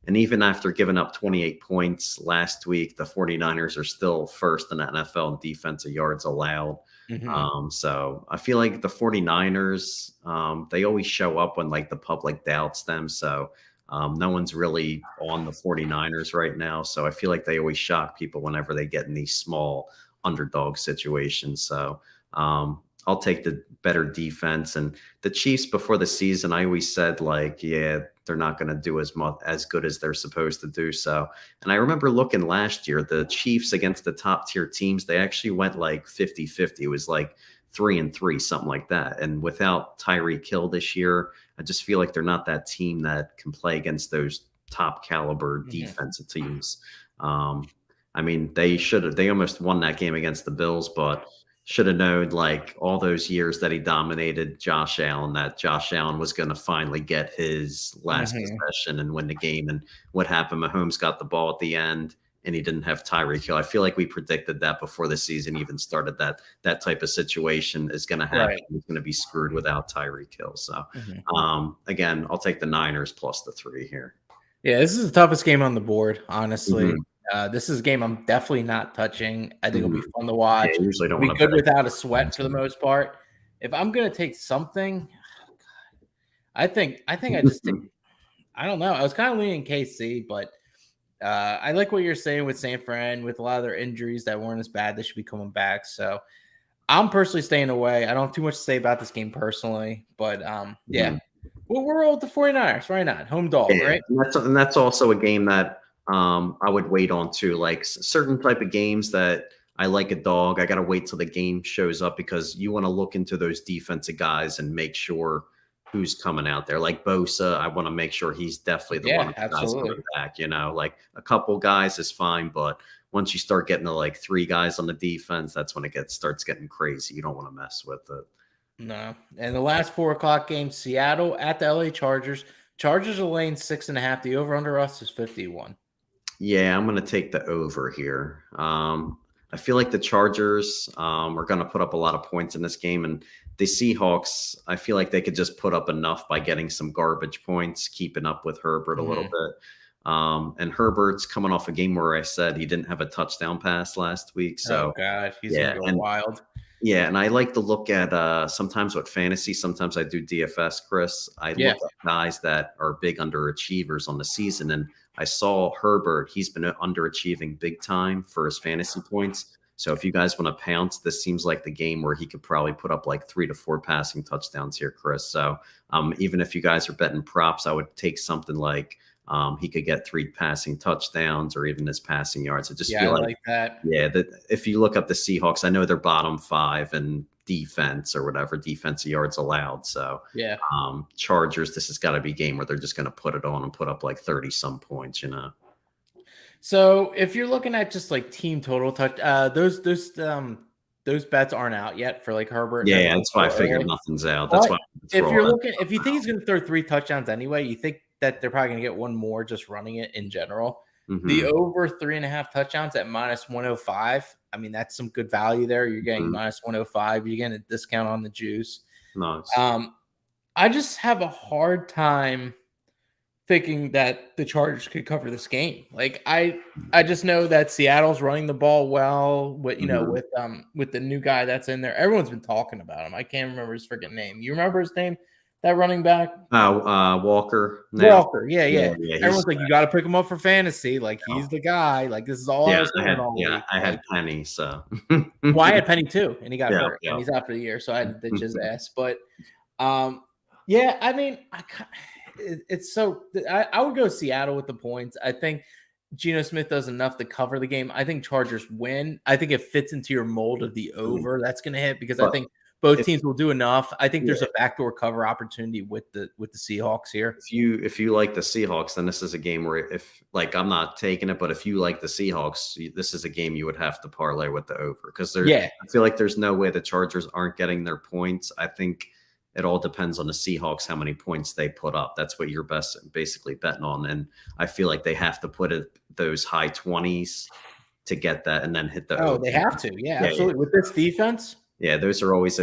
And even after giving up 28 points last week, the 49ers are still first in the NFL in defensive yards allowed. So I feel like the 49ers, they always show up when like the public doubts them. So no one's really on the 49ers right now. So I feel like they always shock people whenever they get in these small underdog situations. So I'll take the better defense. And the Chiefs before the season, I always said like, yeah, they're not going to do as good as they're supposed to do. So, and I remember looking last year, the Chiefs against the top tier teams, they actually went like 50-50. It was like 3-3, something like that. And without Tyreek Hill this year, I just feel like they're not that team that can play against those top caliber defensive teams. I mean, they almost won that game against the Bills, but should have known like all those years that he dominated Josh Allen, that Josh Allen was going to finally get his last possession and win the game. And what happened? Mahomes got the ball at the end and he didn't have Tyreek Hill. I feel like we predicted that before the season even started, that type of situation is going to happen. Right. He's going to be screwed without Tyreek Hill. So again, I'll take the Niners plus the 3 here. Yeah, this is the toughest game on the board, honestly. This is a game I'm definitely not touching. I think it'll be fun to watch. Yeah, usually don't be good without a sweat for the most part. If I'm gonna take something, I think I just take. I don't know. I was kind of leaning KC, but I like what you're saying with San Fran. With a lot of their injuries that weren't as bad, they should be coming back. So I'm personally staying away. I don't have too much to say about this game personally, but yeah. Well, we're all with the 49ers. Why not? Home dog, right? And that's also a game that I would wait on too. Like certain type of games that I like a dog, I got to wait till the game shows up because you want to look into those defensive guys and make sure who's coming out there. Like Bosa, I want to make sure he's definitely the one that's coming back. You know, like a couple guys is fine, but once you start getting to like 3 guys on the defense, that's when it starts getting crazy. You don't want to mess with it. No. And the last 4:00 game, Seattle at the LA Chargers. Chargers are laying 6.5. The over under us is 51. Yeah, I'm going to take the over here. I feel like the Chargers are going to put up a lot of points in this game. And the Seahawks, I feel like they could just put up enough by getting some garbage points, keeping up with Herbert a little bit. And Herbert's coming off a game where I said he didn't have a touchdown pass last week. So, oh, God, he's going to go wild. Yeah, and I like to look at sometimes with fantasy. Sometimes I do DFS, Chris. I look at guys that are big underachievers on the season, and I saw Herbert. He's been underachieving big time for his fantasy points. So if you guys want to pounce, this seems like the game where he could probably put up like 3 to 4 passing touchdowns here, Chris. So even if you guys are betting props, I would take something like he could get 3 passing touchdowns or even his passing yards. I just feel like that. Yeah, that if you look up the Seahawks, I know they're bottom 5 in defense or whatever, defensive yards allowed. So yeah, Chargers, this has got to be a game where they're just going to put it on and put up like 30 some points, you know. So if you're looking at just like team total touch, those bets aren't out yet for like Herbert. Yeah, that's why I figured nothing's out. That's why. If you think he's going to throw 3 touchdowns anyway, you think that they're probably going to get 1 more just running it in general. The over 3.5 touchdowns at -105. I mean, that's some good value there. You're getting -105. You're getting a discount on the juice. Nice. I just have a hard time thinking that the Chargers could cover this game. Like I just know that Seattle's running the ball well. With with the new guy that's in there, everyone's been talking about him. I can't remember his freaking name. You remember his name? That running back? Walker. Walker. Yeah. Everyone's like, you got to pick him up for fantasy. Like, he's the guy. Like, this is all I was saying all week. I had Penny, so. Well, I had Penny too, and he got hurt. And he's out for the year, so I had to ditch his ass. But, yeah, I mean, it's so – I would go Seattle with the points. I think Geno Smith does enough to cover the game. I think Chargers win. I think it fits into your mold of the over that's going to hit because I think – both teams will do enough. I think there's a backdoor cover opportunity with the Seahawks here. If you like the Seahawks, then this is a game where I'm not taking it, but if you like the Seahawks, this is a game you would have to parlay with the over because I feel like there's no way the Chargers aren't getting their points. I think it all depends on the Seahawks how many points they put up. That's what you're basically betting on, and I feel like they have to put those high 20s to get that and then hit the Oh, over. they have to. Yeah, absolutely. With this defense. Yeah, those are always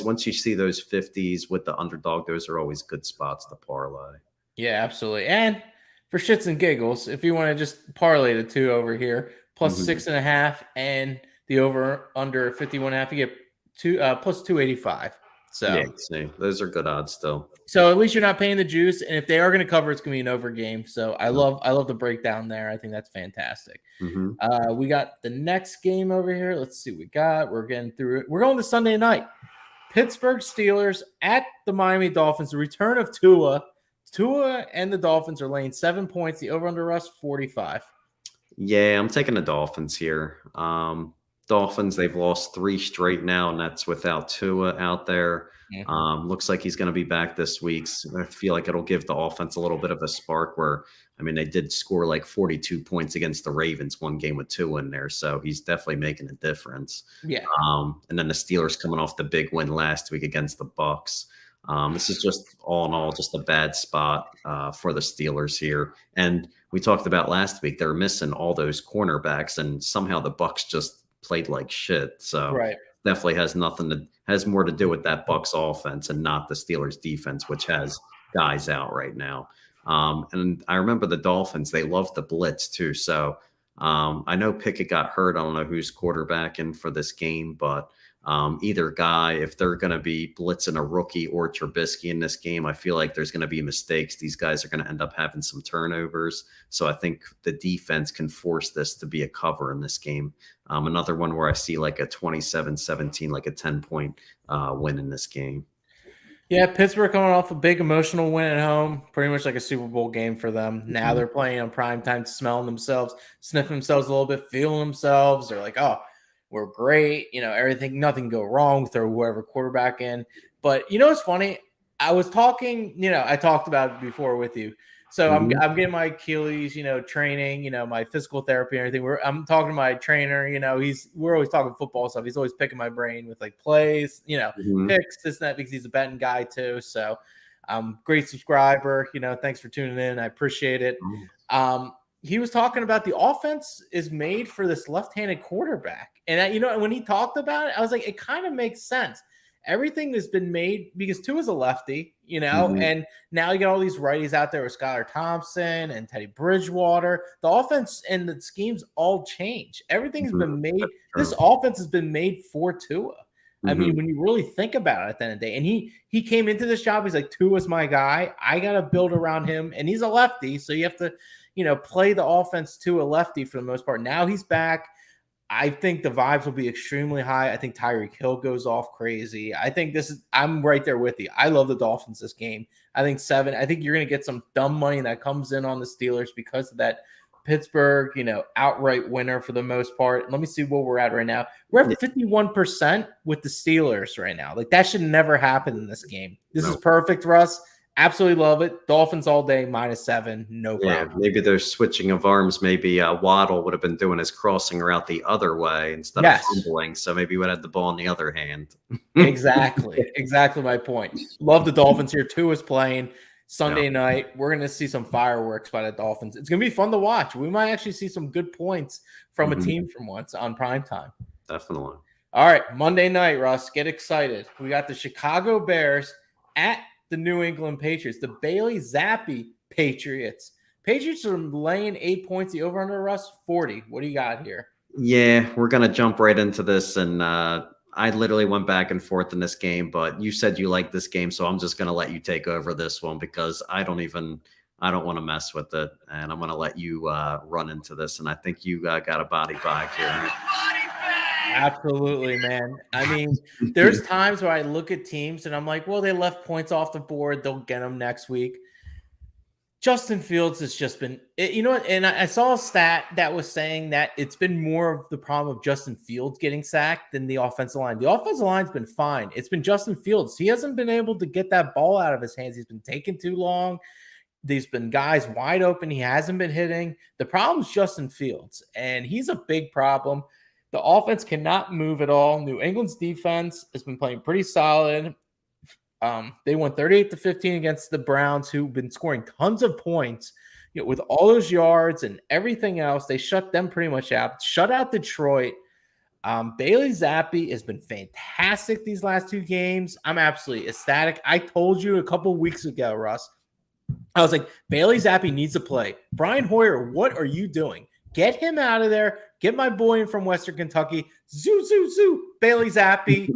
once you see those 50s with the underdog, those are always good spots to parlay. Yeah, absolutely. And for shits and giggles, if you want to just parlay the two over here, plus 6.5 and the over under 51.5, you get plus 285. So yeah, see, those are good odds still. So at least you're not paying the juice, and if they are going to cover, it's going to be an over game. So I love the breakdown there. I think that's fantastic. We got the next game over here. Let's see what we got. We're getting through it. We're going to Sunday night. Pittsburgh Steelers at the Miami Dolphins. The return of Tua. Tua and the Dolphins are laying 7 points. The over under rush 45. Yeah, I'm taking the Dolphins here. Dolphins, they've lost 3 straight now, and that's without Tua out there. Looks like he's going to be back this week. So I feel like it'll give the offense a little bit of a spark where, I mean, they did score like 42 points against the Ravens one game with Tua in there. So he's definitely making a difference. Yeah. And then the Steelers coming off the big win last week against the Bucs. This is just all in all just a bad spot for the Steelers here. And we talked about last week, they're missing all those cornerbacks, and somehow the Bucs just played like shit. So definitely has more to do with that Bucs offense and not the Steelers defense, which has guys out right now. And I remember the Dolphins, they love the blitz too. So I know Pickett got hurt. I don't know who's quarterbacking for this game, but either guy, if they're going to be blitzing a rookie or Trubisky in this game, I feel like there's going to be mistakes. These guys are going to end up having some turnovers. So I think the defense can force this to be a cover in this game. Another one where I see like a 27-17, like a 10-point win in this game. Yeah, Pittsburgh coming off a big emotional win at home, pretty much like a Super Bowl game for them. Now they're playing on prime time, smelling themselves, sniffing themselves a little bit, feeling themselves. They're like, oh, we're great. Everything, nothing go wrong. Throw whoever quarterback in. But what's funny? I was talking, I talked about it before with you. So I'm getting my Achilles, training, my physical therapy and everything. I'm talking to my trainer, we're always talking football stuff. He's always picking my brain with like plays, picks, this and that, because he's a betting guy too. So great subscriber, thanks for tuning in. I appreciate it. He was talking about the offense is made for this left-handed quarterback. And when he talked about it, I was like, it kind of makes sense. Everything has been made because Tua's a lefty, and now you got all these righties out there with Skylar Thompson and Teddy Bridgewater. The offense and the schemes all change. Everything's been made. This offense has been made for Tua. I mean, when you really think about it at the end of the day, and he came into this job, he's like, Tua's my guy. I got to build around him, and he's a lefty, so you have to, play the offense to a lefty for the most part. Now he's back. I think the vibes will be extremely high. I think Tyreek Hill goes off crazy. I think I'm right there with you. I love the Dolphins this game. I think 7. I think you're going to get some dumb money that comes in on the Steelers because of that Pittsburgh, outright winner for the most part. Let me see what we're at right now. We're at 51% with the Steelers right now. Like, that should never happen in this game. This is perfect for us. Absolutely love it. Dolphins all day, -7, no problem. Yeah, maybe they're switching of arms. Maybe Waddle would have been doing his crossing route the other way instead of fumbling. So maybe he would have the ball in the other hand. Exactly my point. Love the Dolphins here. Tua is playing Sunday night. We're going to see some fireworks by the Dolphins. It's going to be fun to watch. We might actually see some good points from a team from once on primetime. Definitely. All right, Monday night, Russ. Get excited. We got the Chicago Bears at the New England Patriots, the Bailey Zappi Patriots. Patriots are laying 8 points. The over-under, Russ, 40. What do you got here? Yeah, we're going to jump right into this. And I literally went back and forth in this game, but you said you like this game, so I'm just going to let you take over this one because I don't want to mess with it. And I'm going to let you run into this. And I think you got a body bag here. Absolutely, man. I mean, there's times where I look at teams and I'm like, well, they left points off the board. They'll get them next week. Justin Fields has just been, and I saw a stat that was saying that it's been more of the problem of Justin Fields getting sacked than the offensive line. The offensive line's been fine. It's been Justin Fields. He hasn't been able to get that ball out of his hands. He's been taking too long. There's been guys wide open. He hasn't been hitting. The problem's Justin Fields, and he's a big problem. The offense cannot move at all. New England's defense has been playing pretty solid. They won 38-15 against the Browns, who've been scoring tons of points, with all those yards and everything else, they shut them pretty much out. Shut out Detroit. Bailey Zappi has been fantastic these last 2 games. I'm absolutely ecstatic. I told you a couple weeks ago, Russ, I was like, Bailey Zappi needs to play. Brian Hoyer, what are you doing? Get him out of there. Get my boy in from Western Kentucky. Zoo, zoo, zoo. Bailey Zappi.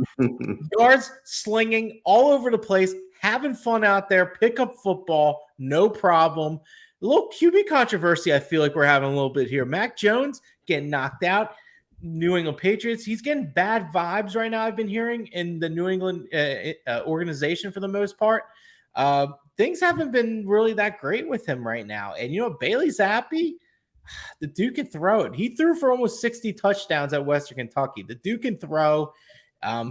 Yards slinging all over the place. Having fun out there. Pick up football. No problem. A little QB controversy I feel like we're having a little bit here. Mac Jones getting knocked out. New England Patriots. He's getting bad vibes right now, I've been hearing, in the New England organization for the most part. Things haven't been really that great with him right now. And, Bailey Zappi, the dude can throw it. He threw for almost 60 touchdowns at Western Kentucky. The dude can throw.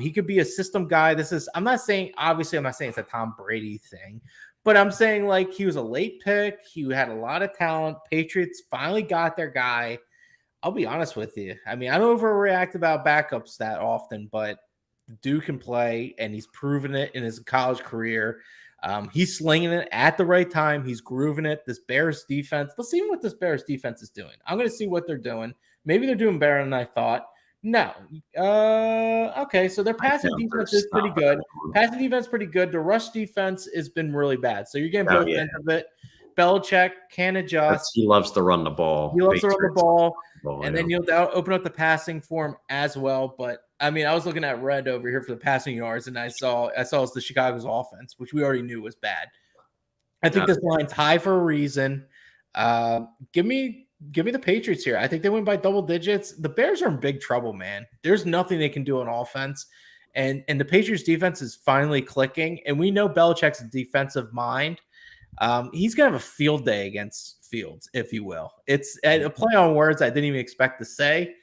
He could be a system guy. I'm not saying it's a Tom Brady thing, but I'm saying like he was a late pick. He had a lot of talent. Patriots finally got their guy. I'll be honest with you. I mean, I don't overreact about backups that often, but the dude can play, and he's proven it in his college career. He's slinging it at the right time. He's grooving it. This Bears defense, let's see what this Bears defense is doing. I'm going to see what they're doing. Maybe they're doing better than I thought. No. Okay, so their passing defense is pretty good. Passing defense pretty good. The rush defense has been really bad. So you're getting both ends of it. Belichick can adjust. He loves to run the ball. He loves to run the ball. And then you'll open up the passing for him as well. But I mean, I was looking at red over here for the passing yards, and I saw it's the Chicago's offense, which we already knew was bad. I think this line's high for a reason. Give me the Patriots here. I think they win by double digits. The Bears are in big trouble, man. There's nothing they can do on offense. And the Patriots defense is finally clicking. And we know Belichick's a defensive mind. He's gonna have a field day against Fields, if you will. It's a play on words I didn't even expect to say,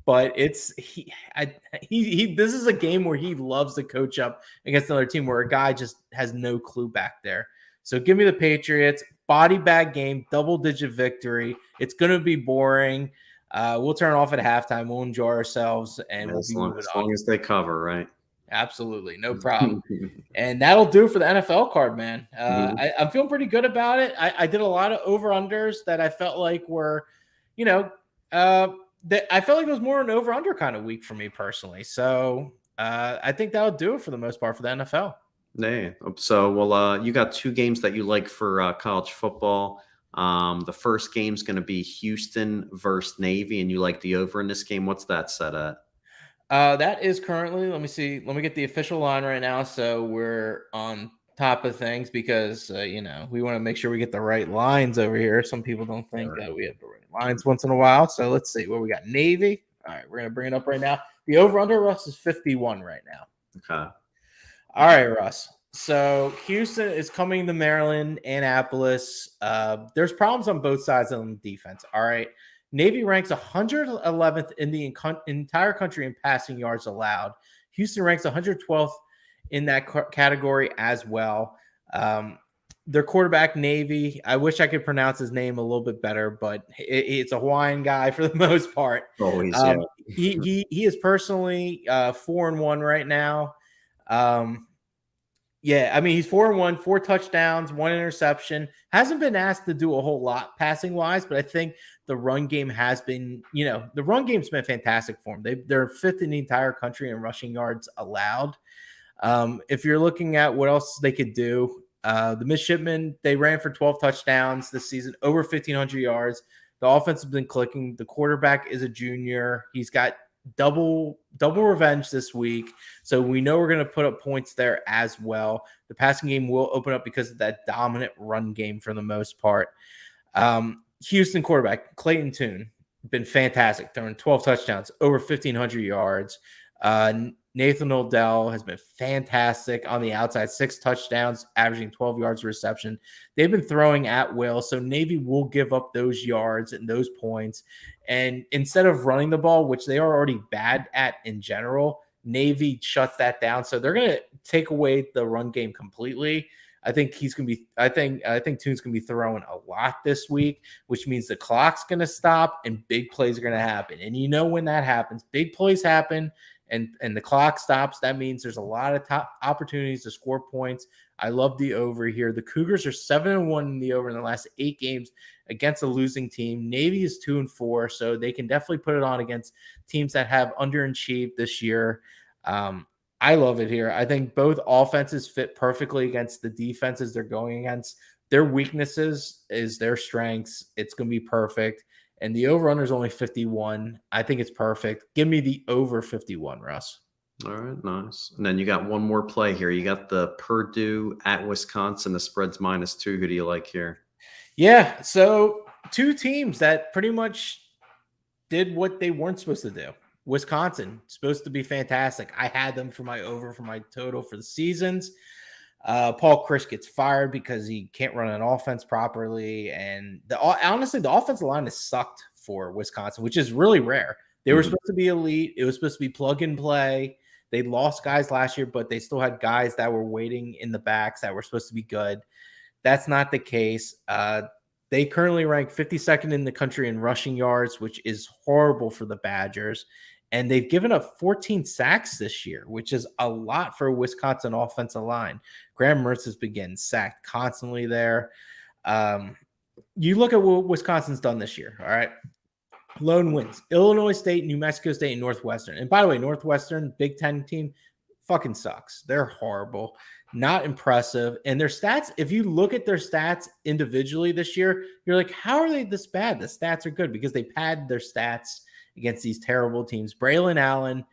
but this is a game where he loves to coach up against another team where a guy just has no clue back there. So give me the Patriots. Body bag game, double-digit victory. It's going to be boring. We'll turn off at halftime. We'll enjoy ourselves, and we'll be moving on. As long as they cover, right? Absolutely. No problem. And that'll do it for the NFL card, man. I'm feeling pretty good about it. I did a lot of over-unders that I felt like were, I felt like it was more an over-under kind of week for me personally. So I think that'll do it for the most part for the NFL. Yeah. So, you got 2 games that you like for college football. The first game's going to be Houston versus Navy, and you like the over in this game. What's that set at? That is currently, let me see. Let me get the official line right now. So we're on top of things because, we want to make sure we get the right lines over here. Some people don't think that we have the right lines once in a while. So let's see where we got Navy. All right, we're going to bring it up right now. The over-under, Russ, is 51 right now. Okay. All right, Russ. So Houston is coming to Maryland, Annapolis. There's problems on both sides on the defense. All right. Navy ranks 111th in the entire country in passing yards allowed. Houston ranks 112th in that category as well. Their quarterback, Navy, I wish I could pronounce his name a little bit better, but it's a Hawaiian guy for the most part. Always, he is personally 4-1 right now. He's 4-1, 4 touchdowns, 1 interception. Hasn't been asked to do a whole lot passing wise, but I think the run game has been, the run game's been fantastic for them. They're 5th in the entire country in rushing yards allowed. If you're looking at what else they could do, the Midshipmen, they ran for 12 touchdowns this season, over 1,500 yards. The offense has been clicking. The quarterback is a junior. He's got double revenge this week, so we know we're going to put up points there as well. The passing game will open up because of that dominant run game for the most part. Houston quarterback Clayton Tune been fantastic, throwing 12 touchdowns, over 1,500 yards. Nathan Odell has been fantastic on the outside, 6 touchdowns, averaging 12 yards reception. They've been throwing at will, so Navy will give up those yards and those points. And instead of running the ball, which they are already bad at in general, Navy shuts that down. So they're going to take away the run game completely. I think Tune's going to be throwing a lot this week, which means the clock's going to stop and big plays are going to happen. And when that happens, big plays happen and the clock stops. That means there's a lot of top opportunities to score points. I love the over here. The Cougars are 7-1 in the over in the last 8 games against a losing team. Navy is 2-4, so they can definitely put it on against teams that have underachieved this year. I love it here. I think both offenses fit perfectly against the defenses they're going against. Their weaknesses is their strengths. It's going to be perfect. And the over-under is only 51. I think it's perfect. Give me the over 51, Russ. All right, nice. And then you got one more play here. You got the Purdue at Wisconsin. The spread's -2. Who do you like here? Yeah, so two teams that pretty much did what they weren't supposed to do. Wisconsin, supposed to be fantastic. I had them for my over for my total for the seasons. Paul Chris gets fired because he can't run an offense properly. And honestly, the offensive line has sucked for Wisconsin, which is really rare. They were supposed to be elite. It was supposed to be plug and play. They lost guys last year, but they still had guys that were waiting in the backs that were supposed to be good. That's not the case. They currently rank 52nd in the country in rushing yards, which is horrible for the Badgers. And they've given up 14 sacks this year, which is a lot for a Wisconsin offensive line. Graham Mertz has been getting sacked constantly there. You look at what Wisconsin's done this year, all right? Lone wins. Illinois State, New Mexico State, and Northwestern. And by the way, Northwestern, Big Ten team, fucking sucks. They're horrible. Not impressive. And their stats, if you look at their stats individually this year, you're like, how are they this bad? The stats are good because they padded their stats against these terrible teams. Braylon Allen,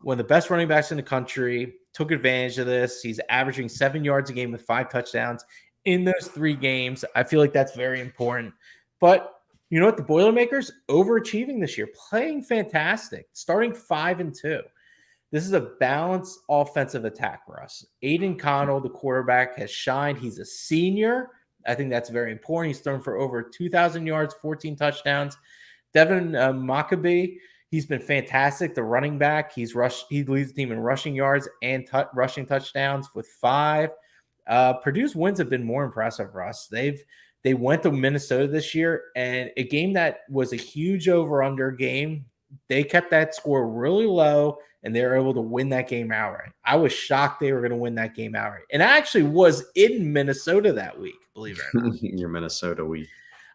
one of the best running backs in the country, took advantage of this. He's averaging 7 yards a game with 5 touchdowns in those 3 games. I feel like that's very important. But you know what? The Boilermakers overachieving this year, playing fantastic, starting 5-2. This is a balanced offensive attack for us. Aiden Connell, the quarterback, has shined. He's a senior. I think that's very important. He's thrown for over 2,000 yards, 14 touchdowns. Devin Maccabee, he's been fantastic. The running back, he leads the team in rushing yards and rushing touchdowns with 5. Purdue's wins have been more impressive, Russ. They went to Minnesota this year, and a game that was a huge over-under game. They kept that score really low, and they were able to win that game outright. I was shocked they were going to win that game outright. And I actually was in Minnesota that week, believe it or not. Your Minnesota week.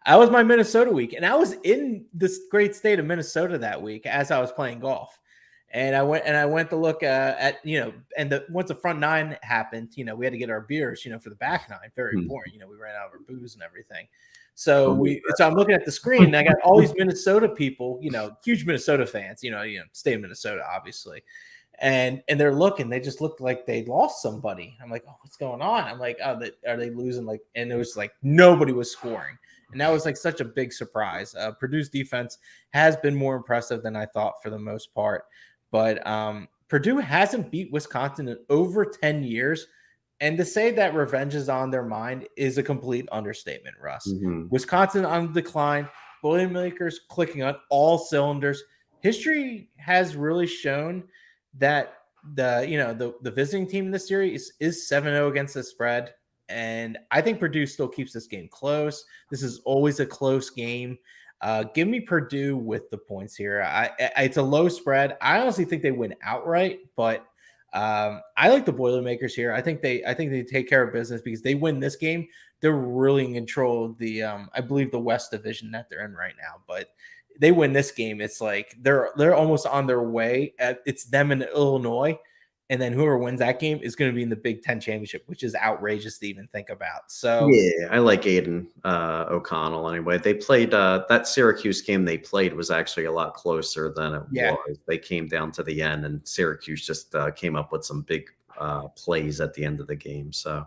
I was my Minnesota week, and I was in this great state of Minnesota that week as I was playing golf. And I went to look at, once the front 9 happened, we had to get our beers, for the back 9. Very important. We ran out of our booze and everything. So I'm looking at the screen, and I got all these Minnesota people, huge Minnesota fans, state of Minnesota, obviously. And they're looking, they just looked like they lost somebody. I'm like, oh, what's going on? I'm like, oh, are they losing? And it was like nobody was scoring. And that was like such a big surprise. Purdue's defense has been more impressive than I thought for the most part. But Purdue hasn't beat Wisconsin in over 10 years. And to say that revenge is on their mind is a complete understatement, Russ. Wisconsin on the decline, Boilermakers clicking on all cylinders. History has really shown that the visiting team in this series is 7-0 against the spread. And I think Purdue still keeps this game close. This is always a close game. Give me Purdue with the points here. It's a low spread. I honestly think they win outright, but I like the Boilermakers here. I think they take care of business because they win this game. They're really in control of the I believe the West Division that they're in right now. But they win this game. It's like they're almost on their way. It's them in Illinois. And then whoever wins that game is going to be in the Big Ten championship, which is outrageous to even think about. So yeah, I like Aiden O'Connell anyway. They played that Syracuse game they played was actually a lot closer than it was. They came down to the end, and Syracuse just came up with some big plays at the end of the game. So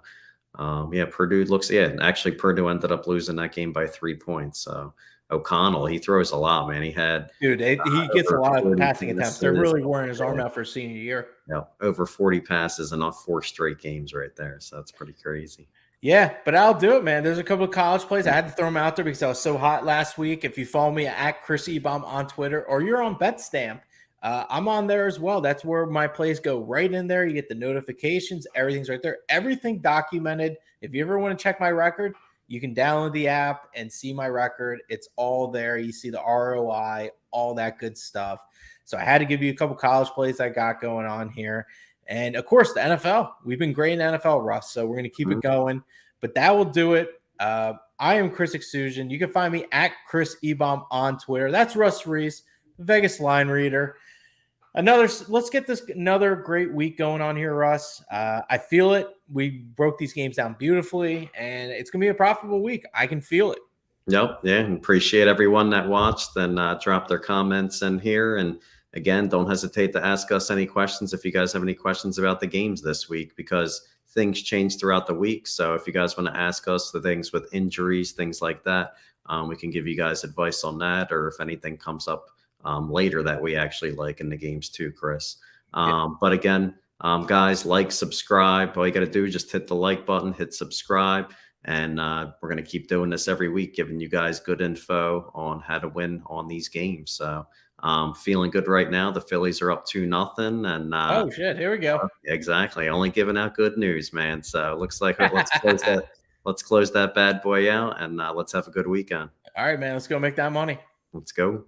Purdue actually Purdue ended up losing that game by 3 points. So O'Connell, he throws a lot, man. He gets a lot of passing attempts. They're really wearing his arm out for senior year. Yeah, over 40 passes in 4 straight games right there. So that's pretty crazy. Yeah, but I'll do it, man. There's a couple of college plays. I had to throw them out there because I was so hot last week. If you follow me at Chris Ebom on Twitter or you're on BetStamp, I'm on there as well. That's where my plays go right in there. You get the notifications. Everything's right there. Everything documented. If you ever want to check my record, you can download the app and see my record. It's all there. You see the ROI, all that good stuff. So I had to give you a couple college plays I got going on here. And, of course, the NFL. We've been great in NFL, Russ, so we're going to keep it going. But that will do it I am Chris Exusion. You can find me at Chris Ebom on Twitter. That's Russ Reese, Vegas line reader. Let's get this another great week going on here, Russ. I feel it. We broke these games down beautifully, and it's gonna be a profitable week. I can feel it. Yep. Yeah. And appreciate everyone that watched and dropped their comments in here. And again, don't hesitate to ask us any questions if you guys have any questions about the games this week, because things change throughout the week. So if you guys want to ask us the things with injuries, things like that, we can give you guys advice on that, or if anything comes up later that we actually like in the games too, Chris. But again, guys, subscribe. All you got to do is just hit the like button, hit subscribe. And we're going to keep doing this every week, giving you guys good info on how to win on these games. So feeling good right now. The Phillies are up 2-0. And oh, shit. Here we go. Exactly. Only giving out good news, man. So looks like let's close that bad boy out, and let's have a good weekend. All right, man. Let's go make that money. Let's go.